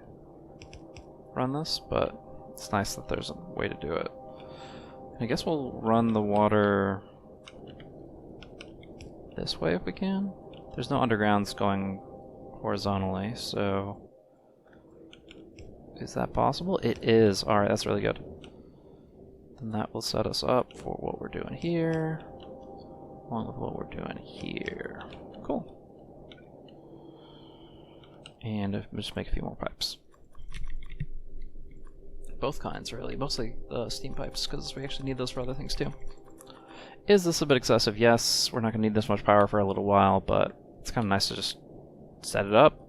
run this, but it's nice that there's a way to do it. I guess we'll run the water this way if we can. There's no undergrounds going horizontally, so is that possible? It is. Alright, that's really good. Then that will set us up for what we're doing here, along with what we're doing here. Cool. And just make a few more pipes. Both kinds, really. Mostly steam pipes, because we actually need those for other things, too. Is this a bit excessive? Yes, we're not going to need this much power for a little while, but it's kind of nice to just set it up,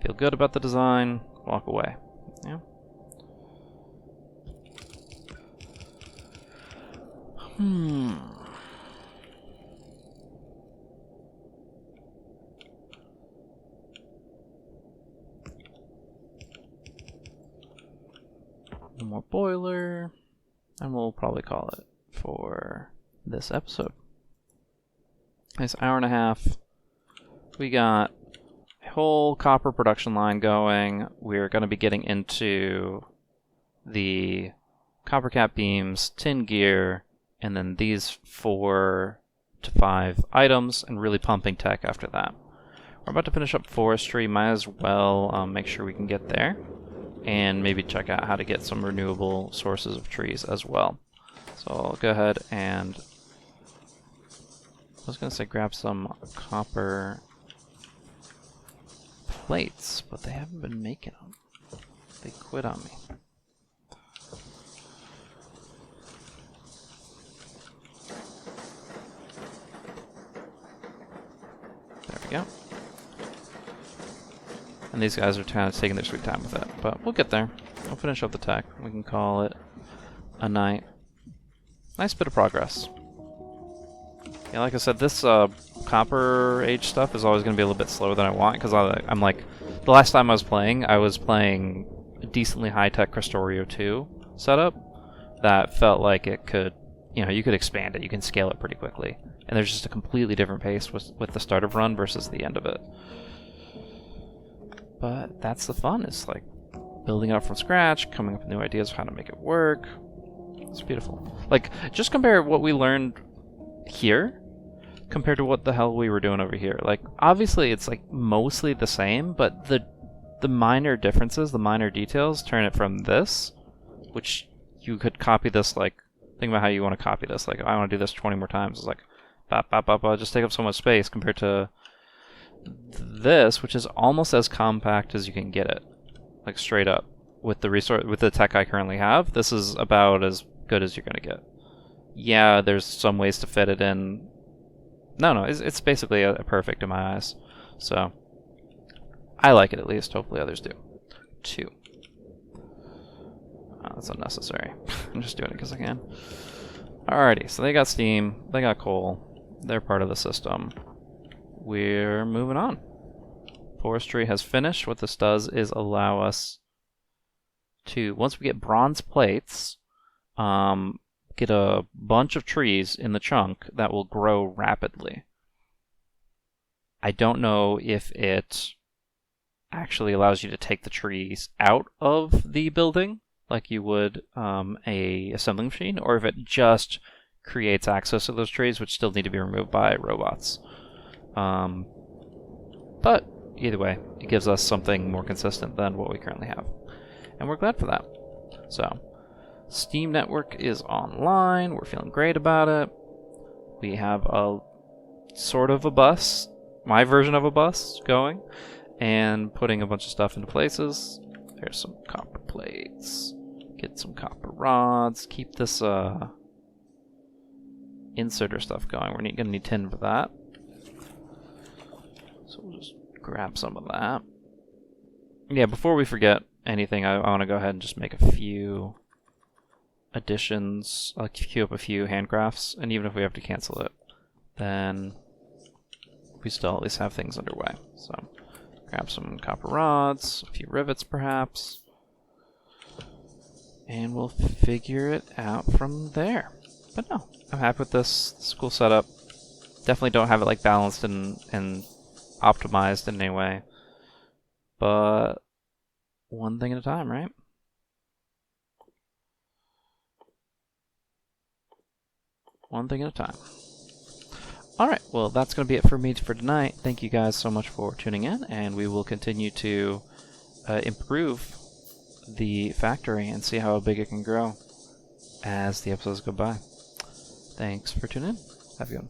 feel good about the design, walk away. Yeah. One more boiler, and we'll probably call it for this episode. Nice hour and a half. We got a whole copper production line going. We're going to be getting into the copper cap beams, tin gear, and then these 4 to 5 items, and really pumping tech after that. We're about to finish up forestry. Might as well make sure we can get there, and maybe check out how to get some renewable sources of trees as well. So I'll go ahead and, I was going to say grab some copper plates, but they haven't been making them. They quit on me. There we go. And these guys are kind of taking their sweet time with it, but we'll get there. We'll finish up the tech. We can call it a night. Nice bit of progress. Yeah, like I said, this Copper Age stuff is always going to be a little bit slower than I want, because I'm like, the last time I was playing a decently high-tech Cristorio 2 setup that felt like it could, you know, you could expand it, you can scale it pretty quickly. And there's just a completely different pace with the start of run versus the end of it. But that's the fun, is like building it up from scratch, coming up with new ideas of how to make it work. It's beautiful. Like, just compare what we learned here compared to what the hell we were doing over here. Like, obviously it's like mostly the same, but the minor differences, the minor details turn it from this, which you could copy this, like, think about how you want to copy this. Like, I want to do this 20 more times. It's like, just take up so much space compared to this, which is almost as compact as you can get it. Like, straight up. With the tech I currently have, this is about as good as you're going to get. Yeah, there's some ways to fit it in. No, it's basically a perfect in my eyes. So, I like it at least. Hopefully others do, too. Oh, that's unnecessary. I'm just doing it because I can. Alrighty, so they got steam, they got coal, they're part of the system. We're moving on. Forestry has finished. What this does is allow us to, once we get bronze plates, get a bunch of trees in the chunk that will grow rapidly. I don't know if it actually allows you to take the trees out of the building like you would a assembling machine, or if it just creates access to those trees, which still need to be removed by robots. But either way, it gives us something more consistent than what we currently have, and we're glad for that. So, Steam Network is online. We're feeling great about it. We have a sort of a bus, my version of a bus, going, and putting a bunch of stuff into places. There's some copper plates. Get some copper rods. Keep this inserter stuff going. We're gonna need tin for that. So we'll just grab some of that. Yeah, before we forget anything, I want to go ahead and just make a few additions. I'll queue up a few handcrafts, and even if we have to cancel it, then we still at least have things underway. So, grab some copper rods, a few rivets perhaps, and we'll figure it out from there. But no, I'm happy with this. It's a cool setup. Definitely don't have it like balanced and optimized in any way, but one thing at a time, right? One thing at a time. Alright, well, that's going to be it for me for tonight. Thank you guys so much for tuning in, and we will continue to improve the factory and see how big it can grow as the episodes go by. Thanks for tuning in. Have a good one.